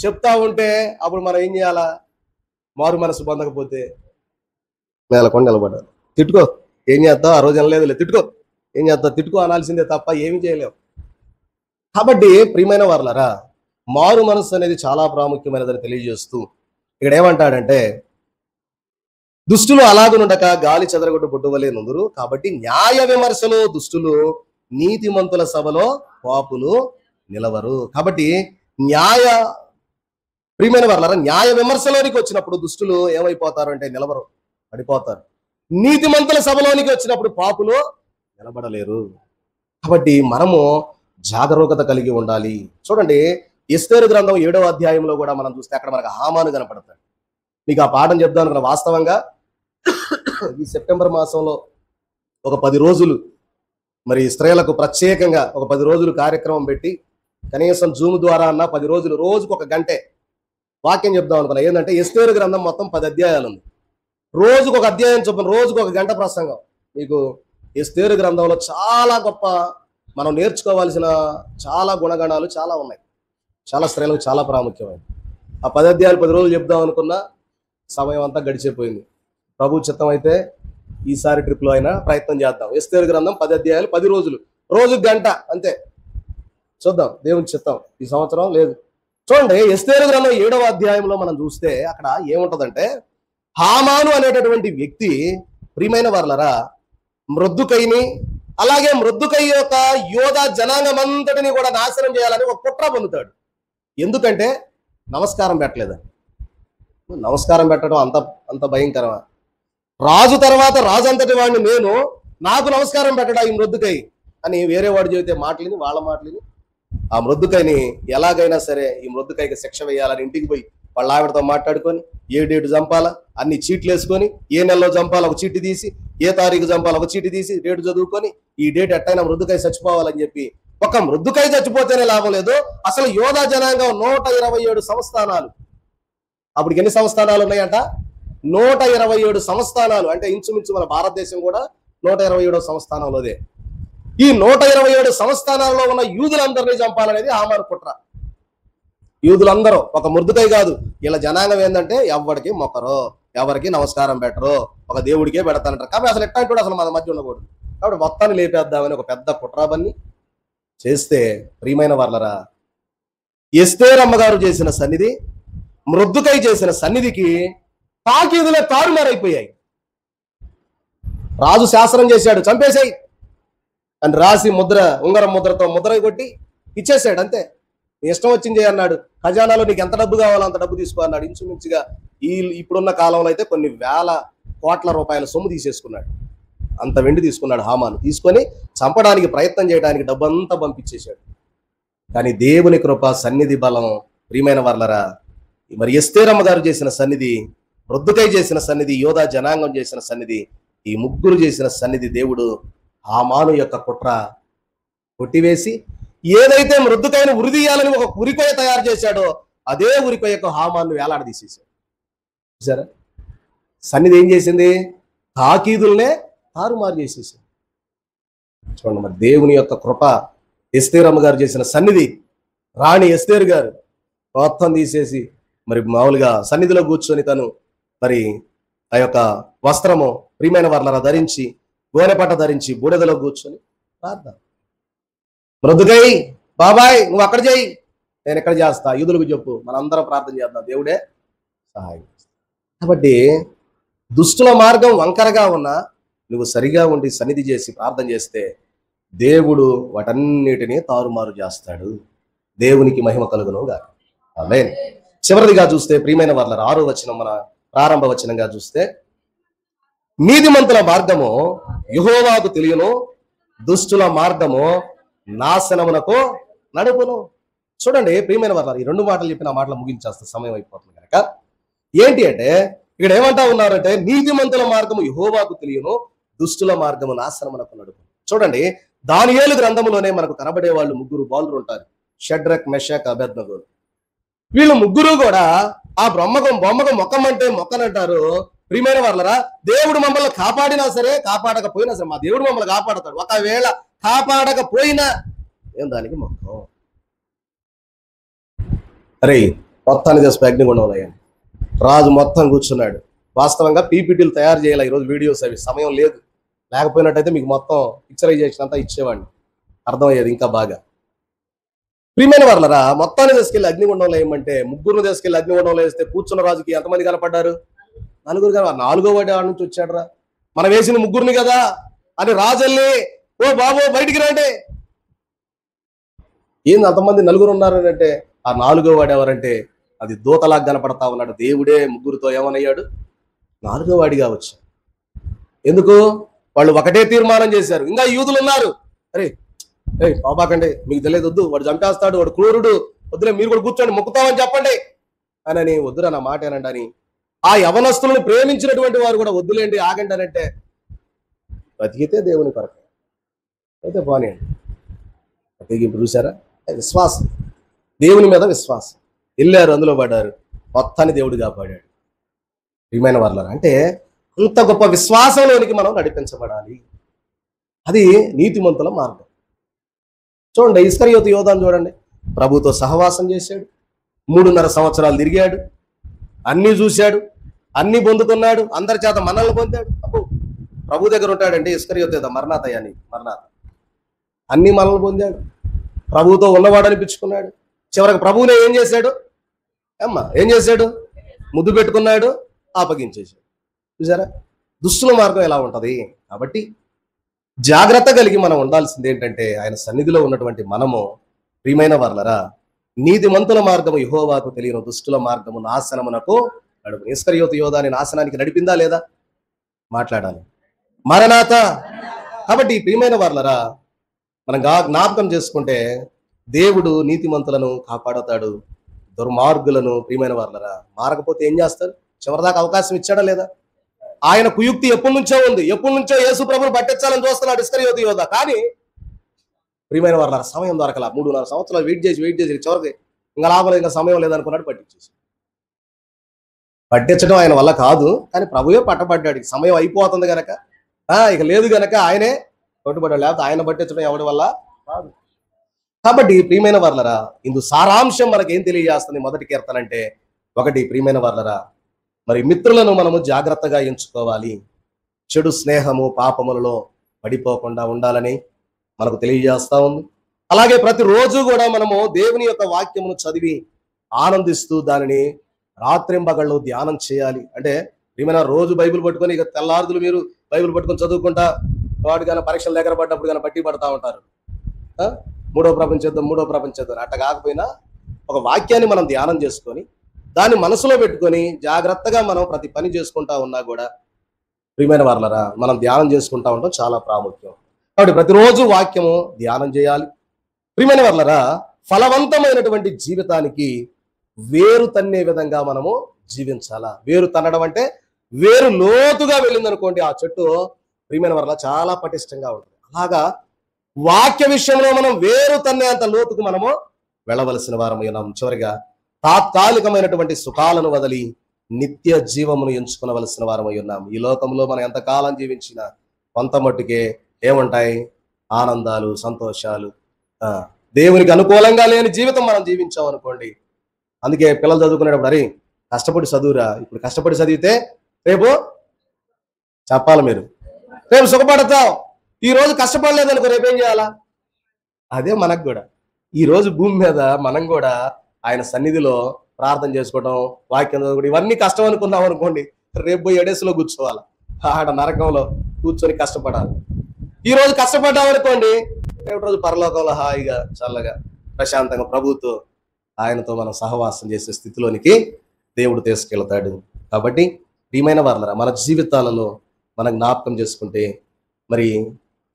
చెప్తా ఉంటే అప్పుడు మనం ఏం చేయాలా? మారు మనసు పొందకపోతే నేలకొని నిలబడాలి. తిట్టుకో, ఏం చేస్తావు? ఆ రోజు అనలేదులే, తిట్టుకో, ఏం చేస్తావు? తిట్టుకో అనాల్సిందే తప్ప ఏమి చేయలేవు. కాబట్టి ప్రియమైన వారలారా మారు మనసు అనేది చాలా ప్రాముఖ్యమైనదని తెలియజేస్తూ ఇక్కడ ఏమంటాడంటే దుష్టులు అలాగునుండక గాలి చెదరగొట్టు పొట్టువలే నుందురు, కాబట్టి న్యాయ విమర్శలో దుష్టులు, నీతిమంతుల సభలో పాపులు నిలవరు. కాబట్టి న్యాయ ప్రియమైన వాళ్ళారా, న్యాయ విమర్శలోనికి వచ్చినప్పుడు దుష్టులు ఏమైపోతారు అంటే నిలబరు, పడిపోతారు. నీతిమంతుల సభలోనికి వచ్చినప్పుడు పాపులు నిలబడలేరు. కాబట్టి మనము జాగరూకత కలిగి ఉండాలి. చూడండి, ఎస్తేరు గ్రంథం 7వ అధ్యాయంలో కూడా మనం చూస్తే అక్కడ మనకు హామాను కనపడతాడు. మీకు ఆ పాఠం చెప్దాం అనుకున్న, వాస్తవంగా ఈ సెప్టెంబర్ మాసంలో ఒక 10 రోజులు మరి స్త్రీలకు ప్రత్యేకంగా ఒక 10 రోజులు కార్యక్రమం పెట్టి కనీసం జూమ్ ద్వారా అన్న 10 రోజులు రోజుకు ఒక గంటే వాక్యం చెప్దాం అనుకున్నా. ఏంటంటే ఎస్తేరు గ్రంథం మొత్తం 10 అధ్యాయాలు ఉంది. రోజుకు ఒక అధ్యాయం చొప్పున రోజుకు ఒక గంట ప్రసంగం. మీకు ఎస్తేరు గ్రంథంలో చాలా గొప్ప మనం నేర్చుకోవాల్సిన చాలా గుణగణాలు చాలా ఉన్నాయి. చాలా స్త్రీలకు చాలా ప్రాముఖ్యమైనది. ఆ 10 అధ్యాయాలు 10 రోజులు చెప్దాం అనుకున్న సమయం అంతా గడిచిపోయింది. ప్రభు చిత్తం అయితే ఈసారి ట్రిప్లో అయినా ప్రయత్నం చేద్దాం. ఎస్తేరు గ్రంథం 10 అధ్యాయాలు 10 రోజులు, రోజుకు గంట అంతే. చూద్దాం, దేవుని చిత్తం ఈ సంవత్సరం లేదు. చూడండి, ఎస్తేరు గ్రంథం 7వ అధ్యాయంలో మనం చూస్తే అక్కడ ఏముంటదంటే, హామాను అనేటటువంటి వ్యక్తి, ప్రియమైన వారలరా, మృద్దుకైని అలాగే మృద్దుకై యొక్క యోధా జనాంగం అంతటిని కూడా నాశనం చేయాలని ఒక కుట్ర పొందుతాడు. ఎందుకంటే నమస్కారం పెట్టలేదని. నమస్కారం పెట్టడం అంత అంత భయంకరమా? రాజు తర్వాత రాజు అంతటి వాడిని నేను, నాకు నమస్కారం పెట్టడా ఈ మృద్దుకై అని వేరే వాడు చెబితే మాటలిని, వాళ్ళ మాటలిని ఆ మృద్దుకైని ఎలాగైనా సరే ఈ మృద్దుకైకి శిక్ష వేయాలని ఇంటికి పోయి వాళ్ళ ఆవిడతో మాట్లాడుకొని ఏ డేటు చంపాలా అన్ని చీట్లు వేసుకొని, ఏ నెలలో చంపాలా ఒక చీటి తీసి, ఏ తారీఖు చంపాలా ఒక చీటి తీసి డేటు చదువుకొని, ఈ డేట్ ఎట్టయినా మృద్దుకై చచ్చిపోవాలని చెప్పి, ఒక మృద్దుకై చచ్చిపోతేనే లాభం లేదు, అసలు యోధా జనాంగం 127 సంస్థానాలు. అప్పటికి ఎన్ని సంస్థానాలు ఉన్నాయంట? 127 సంస్థానాలు. అంటే ఇంచుమించు మన భారతదేశం కూడా 127వ సంస్థానంలోదే. ఈ 127 సంస్థానాల్లో ఉన్న యూదులందరినీ చంపాలనేది హామాను కుట్ర. యూదులందరూ, ఒక మృద్దుకై కాదు, వీళ్ళ జనాంగం ఏంటంటే ఎవరికి మొక్కరు, ఎవరికి నమస్కారం పెట్టరు, ఒక దేవుడికే పెడతానంటారు. కాబట్టి అసలు ఎట్టాంటి అసలు మన మధ్య ఉండకూడదు. కాబట్టి మొత్తాన్ని లేపేద్దామని ఒక పెద్ద కుట్రాబన్ని చేస్తే, ప్రియమైన వాళ్ళరా, ఎస్తేరు అమ్మగారు చేసిన సన్నిధి, మృద్దుకై చేసిన సన్నిధికి తాకీదులే తారుమారైపోయాయి. రాజు శాసనం చేశాడు, చంపేశాయి అని రాసి ముద్ర, ఉంగరం ముద్రతో ముద్ర కొట్టి ఇచ్చేసాడు. అంతే, నీ ఇష్టం వచ్చింది అన్నాడు. ఖజానాలో నీకు ఎంత డబ్బు కావాలో అంత డబ్బు తీసుకో అన్నాడు. ఇంచుమించుగా ఇప్పుడున్న కాలంలో అయితే కొన్ని వేల కోట్ల రూపాయల సొమ్ము తీసేసుకున్నాడు. అంత వెండి తీసుకున్నాడు హామాను. తీసుకొని చంపడానికి ప్రయత్నం చేయడానికి డబ్బంతా పంపించేశాడు. కానీ దేవుని కృప, సన్నిధి బలం, ప్రియమైన వర్లరా, మరి ఎస్తేరమ్మ గారు చేసిన సన్నిధి, మృద్దుకై చేసిన సన్నిధి, యోధా జనాంగం చేసిన సన్నిధి, ఈ ముగ్గురు చేసిన సన్నిధి దేవుడు హామాను యొక్క కుట్ర కొట్టివేసి, ఏదైతే మృద్దుకైన ఉరిదీయాలని ఒక ఉరికొయ్య తయారు చేశాడో అదే ఉరికొయ్యకు హామాను వేలాడదీసేశాడు. చూసారా, సన్నిధి ఏం చేసింది? తాకీదుల్నే తారుమారు చేసేసింది. చూడండి, మరి దేవుని యొక్క కృప, ఎస్తేరమ్మ గారు చేసిన సన్నిధి, రాణి ఎస్తేరు గారు మొత్తం తీసేసి మరి మామూలుగా సన్నిధిలో కూర్చొని తను మరి ఆ యొక్క వస్త్రము, ప్రియమైన వర్లరా, ధరించి గోనెపట్ట ధరించి బూడిదలో కూర్చొని ప్రార్థన. మృద్దుకై బాబాయ్ నువ్వు అక్కడ చేయి, నేను ఎక్కడ చేస్తా, యూదులకు చెప్పు, మనందరం ప్రార్థన చేద్దాం, దేవుడే సహాయం. కాబట్టి దుష్టుల మార్గం వంకరగా ఉన్నా నువ్వు సరిగా ఉండి సన్నిధి చేసి ప్రార్థన చేస్తే దేవుడు వాటన్నిటినీ తారుమారు చేస్తాడు. దేవునికి మహిమ కలుగును గాక. ఆమేన్. చివరిదిగా చూస్తే, ప్రియమైన వర్లరా, 6వ వచనం, మన ప్రారంభ వచనంగా చూస్తే, నీతిమంతుల మార్గము యెహోవాకు తెలియను, దుష్టుల మార్గము నాశనమునకు నడుపును. చూడండి, ప్రియమైన వర్లరా, ఈ 2 మాటలు చెప్పిన మాటలు ముగించేస్తా, సమయం అయిపోతుంది కనుక. ఏంటి అంటే ఇక్కడ ఏమంటా ఉన్నారంటే, నీతిమంతుల మార్గము యెహోవాకు తెలియను, దుష్టుల మార్గము నాశనమునకు నడుపును. చూడండి, దానియేలు గ్రంథములోనే మనకు కనబడే వాళ్ళు 3 బాలురు ఉంటారు, షడ్రక్, మెషక్, అబేద్నెగో. వీళ్ళు ముగ్గురు కూడా ఆ బొమ్మకు మొక్కమంటే మొక్కనంటారు. ప్రియమైన వర్లరా, దేవుడు మమ్మల్ని కాపాడినా సరే కాపాడకపోయినా సరే, మా దేవుడు మమ్మల్ని కాపాడతాడు. ఒకవేళ కాపాడకపోయినా ఏం దానికి మొక్కం. అరే మొత్తాన్ని చేసి అగ్నిగుండంలో అయ్యాను. రాజు మొత్తం కూర్చున్నాడు. వాస్తవంగా పీపీటీలు తయారు చేయాలి ఈరోజు, వీడియోస్ అవి సమయం లేదు. లేకపోయినట్టయితే మీకు మొత్తం పిక్చరైజేషన్ అంతా ఇచ్చేవాడిని, అర్థమయ్యేది ఇంకా బాగా. ప్రియమైన వర్లరా, మొత్తాన్ని తీసుకెళ్ళి అగ్నిగుండంలో ఏమంటే, ముగ్గురు తీసుకెళ్ళి అగ్నిగుండంలో వేస్తే కూర్చున్న రాజుకి ఎంతమంది కనపడ్డారు? 4 కదా. 4వ వాడి ఆడ నుంచి వచ్చాడరా, మనం వేసిన ముగ్గురిని కదా అని రాజల్ని, ఓ బాబు బయటికి రండి. ఏంది అంతమంది 4 ఉన్నారు అంటే, ఆ 4వ వాడు ఎవరంటే అది దూతలాగా కనపడతా ఉన్నాడు. దేవుడే ముగ్గురితో ఏమనయ్యాడు? 4వ వాడిగా వచ్చాడు. ఎందుకు? వాళ్ళు ఒకటే తీర్మానం చేశారు. ఇంకా యూదులు ఉన్నారు, అరే బాబాకండి, మీకు తెలియదు, వద్దు, వాడు చంపేస్తాడు, వాడు క్రూరుడు, వద్దులే, మీరు కూడా కూర్చోండి, మొక్కుతామని చెప్పండి అని, వద్దురా నా మాట ఏనండి అని ఆ యవనస్తులను ప్రేమించినటువంటి వారు కూడా వద్దులేండి, ఆగండి అనంటే బతికితే దేవుని కొరకు అయితే పోనీయండి. ఇప్పుడు చూసారా, విశ్వాసం, దేవుని మీద విశ్వాసం. వెళ్ళారు, అందులో పడ్డారు, మొత్తాన్ని దేవుడు కాపాడాడు. ప్రియమైన వాళ్ళారా, అంటే అంత గొప్ప విశ్వాసంలోనికి మనం నడిపించబడాలి. అది నీతిమంతుల మార్గం. చూడండి, ఇస్కరియోతు యోధాను చూడండి, ప్రభుతో సహవాసం చేశాడు, 3.5 సంవత్సరాలు తిరిగాడు, అన్నీ చూశాడు, అన్నీ పొందుకున్నాడు, అందరి చేత మనల్ని పొందాడు. ప్రభు దగ్గర ఉంటాడండి ఇస్కరియోతు యోధా, మరణాతయాన్ని మరణాత, అన్ని మనల్ని పొందాడు, ప్రభువుతో ఉన్నవాడు అనిపించుకున్నాడు. చివరికి ప్రభువునే ఏం చేశాడు? ఏం చేశాడు? ముద్దు పెట్టుకున్నాడు, అప్పగించేశాడు. చూసారా, దుష్టుల మార్గం ఎలా ఉంటది. కాబట్టి జాగ్రత్త కలిగి మనం ఉండాల్సింది ఏంటంటే, ఆయన సన్నిధిలో ఉన్నటువంటి మనము, ప్రియమైన వారలరా, నీతిమంతుల మార్గము యెహోవాకు తెలియను, దుష్టుల మార్గము నాశనమునకు నడుము. ఇస్కరియోతు యోధాని నాశనానికి నడిపిందా లేదా? మాట్లాడాలి. మరణాత. కాబట్టి ప్రియమైన వారలరా, మనం జ్ఞాపకం చేసుకుంటే దేవుడు నీతిమంతులను కాపాడతాడు, దుర్మార్గులను, ప్రియమైన వారలరా, మారకపోతే ఏం చేస్తారు? చివరిదాకా అవకాశం ఇచ్చాడా లేదా? ఆయన కుయుక్తి ఎప్పటి నుంచో ఉంది, ఎప్పటి నుంచో యేసు ప్రభువును పట్టించాలని చూస్తున్నాడు ఇస్కరియోతు యోధా. కానీ ప్రియమైన వారలారా, సమయం దొరకలా. 3.5 సంవత్సరాలు వెయిట్ చేసి చివరికి ఇంకా లాభం, ఇంకా సమయం లేదనుకున్నాడు, పట్టించేసి. పట్టించడం ఆయన వల్ల కాదు, కానీ ప్రభువే పట్టబడ్డాడు. సమయం అయిపోతుంది గనక, ఇక లేదు గనక ఆయనే పట్టుబడ్డాడు, లేకపోతే ఆయన పట్టించడం ఎవడి వల్ల కాదు. కాబట్టి ప్రియమైన వారలారా, ఇందు సారాంశం మనకేం తెలియజేస్తుంది? మొదటి కీర్తన అంటే, ఒకటి, ప్రియమైన వారలారా, మరి మిత్రులను మనము జాగ్రత్తగా ఎంచుకోవాలి, చెడు స్నేహము పాపములలో పడిపోకుండా ఉండాలని మనకు తెలియజేస్తా ఉంది. అలాగే ప్రతిరోజు కూడా మనము దేవుని యొక్క వాక్యమును చదివి ఆనందిస్తూ దానిని రాత్రింబగళ్ళు ధ్యానం చేయాలి. అంటే ఏమైనా రోజు బైబిల్ పట్టుకొని ఇక తెల్లారుదులు మీరు బైబిల్ పట్టుకొని చదువుకుంటా వాడు కానీ పరీక్షలు దగ్గర పడ్డప్పుడు కానీ బట్టి పడతా ఉంటారు. మూడో ప్రపంచం అట్ట కాకపోయినా ఒక వాక్యాన్ని మనం ధ్యానం చేసుకొని దాన్ని మనసులో పెట్టుకొని జాగ్రత్తగా మనం ప్రతి పని చేసుకుంటా ఉన్నా కూడా, ప్రియమైన వారలారా, మనం ధ్యానం చేసుకుంటా ఉంటాం చాలా ప్రాముఖ్యం. కాబట్టి ప్రతిరోజు వాక్యము ధ్యానం చేయాలి. ప్రియమైన వారలారా, ఫలవంతమైనటువంటి జీవితానికి వేరు తన్నే విధంగా మనము జీవించాలా. వేరు తన్నడం అంటే వేరు లోతుగా వెళ్ళిందనుకోండి ఆ చెట్టు, ప్రియమైన వారలారా, చాలా పటిష్టంగా ఉంటుంది. అలాగా వాక్య విషయంలో మనం వేరు తన్నే అంత లోతుకు మనము వెళ్ళవలసిన వారమై ఉన్నాం. చివరిగా తాత్కాలికమైనటువంటి సుఖాలను వదిలి నిత్య జీవమును ఎంచుకునవలసిన వారమై ఉన్నాం. ఈ లోకంలో మనం ఎంతకాలం జీవించినా కొంత మట్టుకే ఏముంటాయి? ఆనందాలు, సంతోషాలు. దేవునికి అనుకూలంగా లేని జీవితం మనం జీవించాం అనుకోండి. అందుకే పిల్లలు చదువుకునేటప్పుడు, అరే కష్టపడి చదువురా, ఇప్పుడు కష్టపడి చదివితే రేపు చెప్పాలి మీరు, రేపు సుఖపడతావు. ఈ రోజు కష్టపడలేదనుకో రేపు ఏం చేయాలా? అదే మనకు కూడా ఈ రోజు భూమి మీద మనం కూడా ఆయన సన్నిధిలో ప్రార్థన చేసుకోవడం, వాక్యం చదువుకోవడం, ఇవన్నీ కష్టం అనుకున్నాం అనుకోండి, రేపు పోయి ఎడేసులో కూర్చోవాలి, ఆడ నరకంలో కూర్చొని కష్టపడాలి. ఈ రోజు కష్టపడ్డామనుకోండి, రేపు రోజు పరలోకంలో హాయిగా చల్లగా ప్రశాంతంగా ప్రభుతో ఆయనతో మనం సహవాసం చేసే స్థితిలోనికి దేవుడు తీసుకెళ్తాడు. కాబట్టి ప్రియమైన వారలారా, మన జీవితాలలో మనం జ్ఞాపకం చేసుకుంటే మరి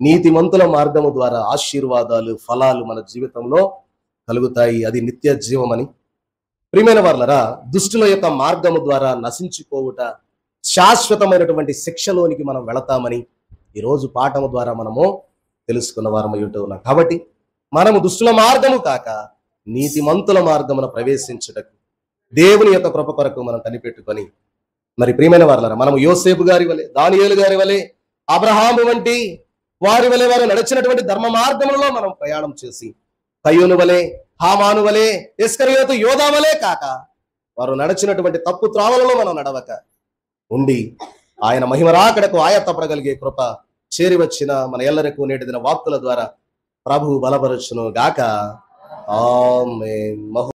నీతిమంతుల మార్గము ద్వారా ఆశీర్వాదాలు, ఫలాలు మన జీవితంలో కలుగుతాయి. అది నిత్య జీవమని. ప్రియమైన వారలారా, దుష్టుల యొక్క మార్గము ద్వారా నశించిపోవుట, శాశ్వతమైనటువంటి శిక్షలోనికి మనం వెళతామని ఈరోజు పాఠము ద్వారా మనము తెలుసుకున్న వారమై ఉంటున్నాం. కాబట్టి మనము దుష్టుల మార్గము కాక నీతిమంతుల మార్గమున ప్రవేశించుటకు దేవుని యొక్క కృప కొరకు మనం కనిపెట్టుకొని, మరి ప్రియమైన వారలారా, మనము యోసేపు గారి వలె, దానియేలు గారి వలె, అబ్రహాము వంటి వారి వలె వారు నడిచినటువంటి ధర్మ మార్గములలో మనం ప్రయాణం చేసి, కయ్యూను వలె, హామాను వలె, ఇస్కరియోతు యోధా వలె కాక వారు నడిచినటువంటి తప్పు త్రావలలో మనం నడవక ఉండి ఆయన మహిమ రాకడకు ఆయత్తపడగలిగే కృప చేరి వచ్చిన మన ఎల్లరకు నేటి దిన వాక్కుల ద్వారా ప్రభువు బలపరచును గాక. ఆమేన్.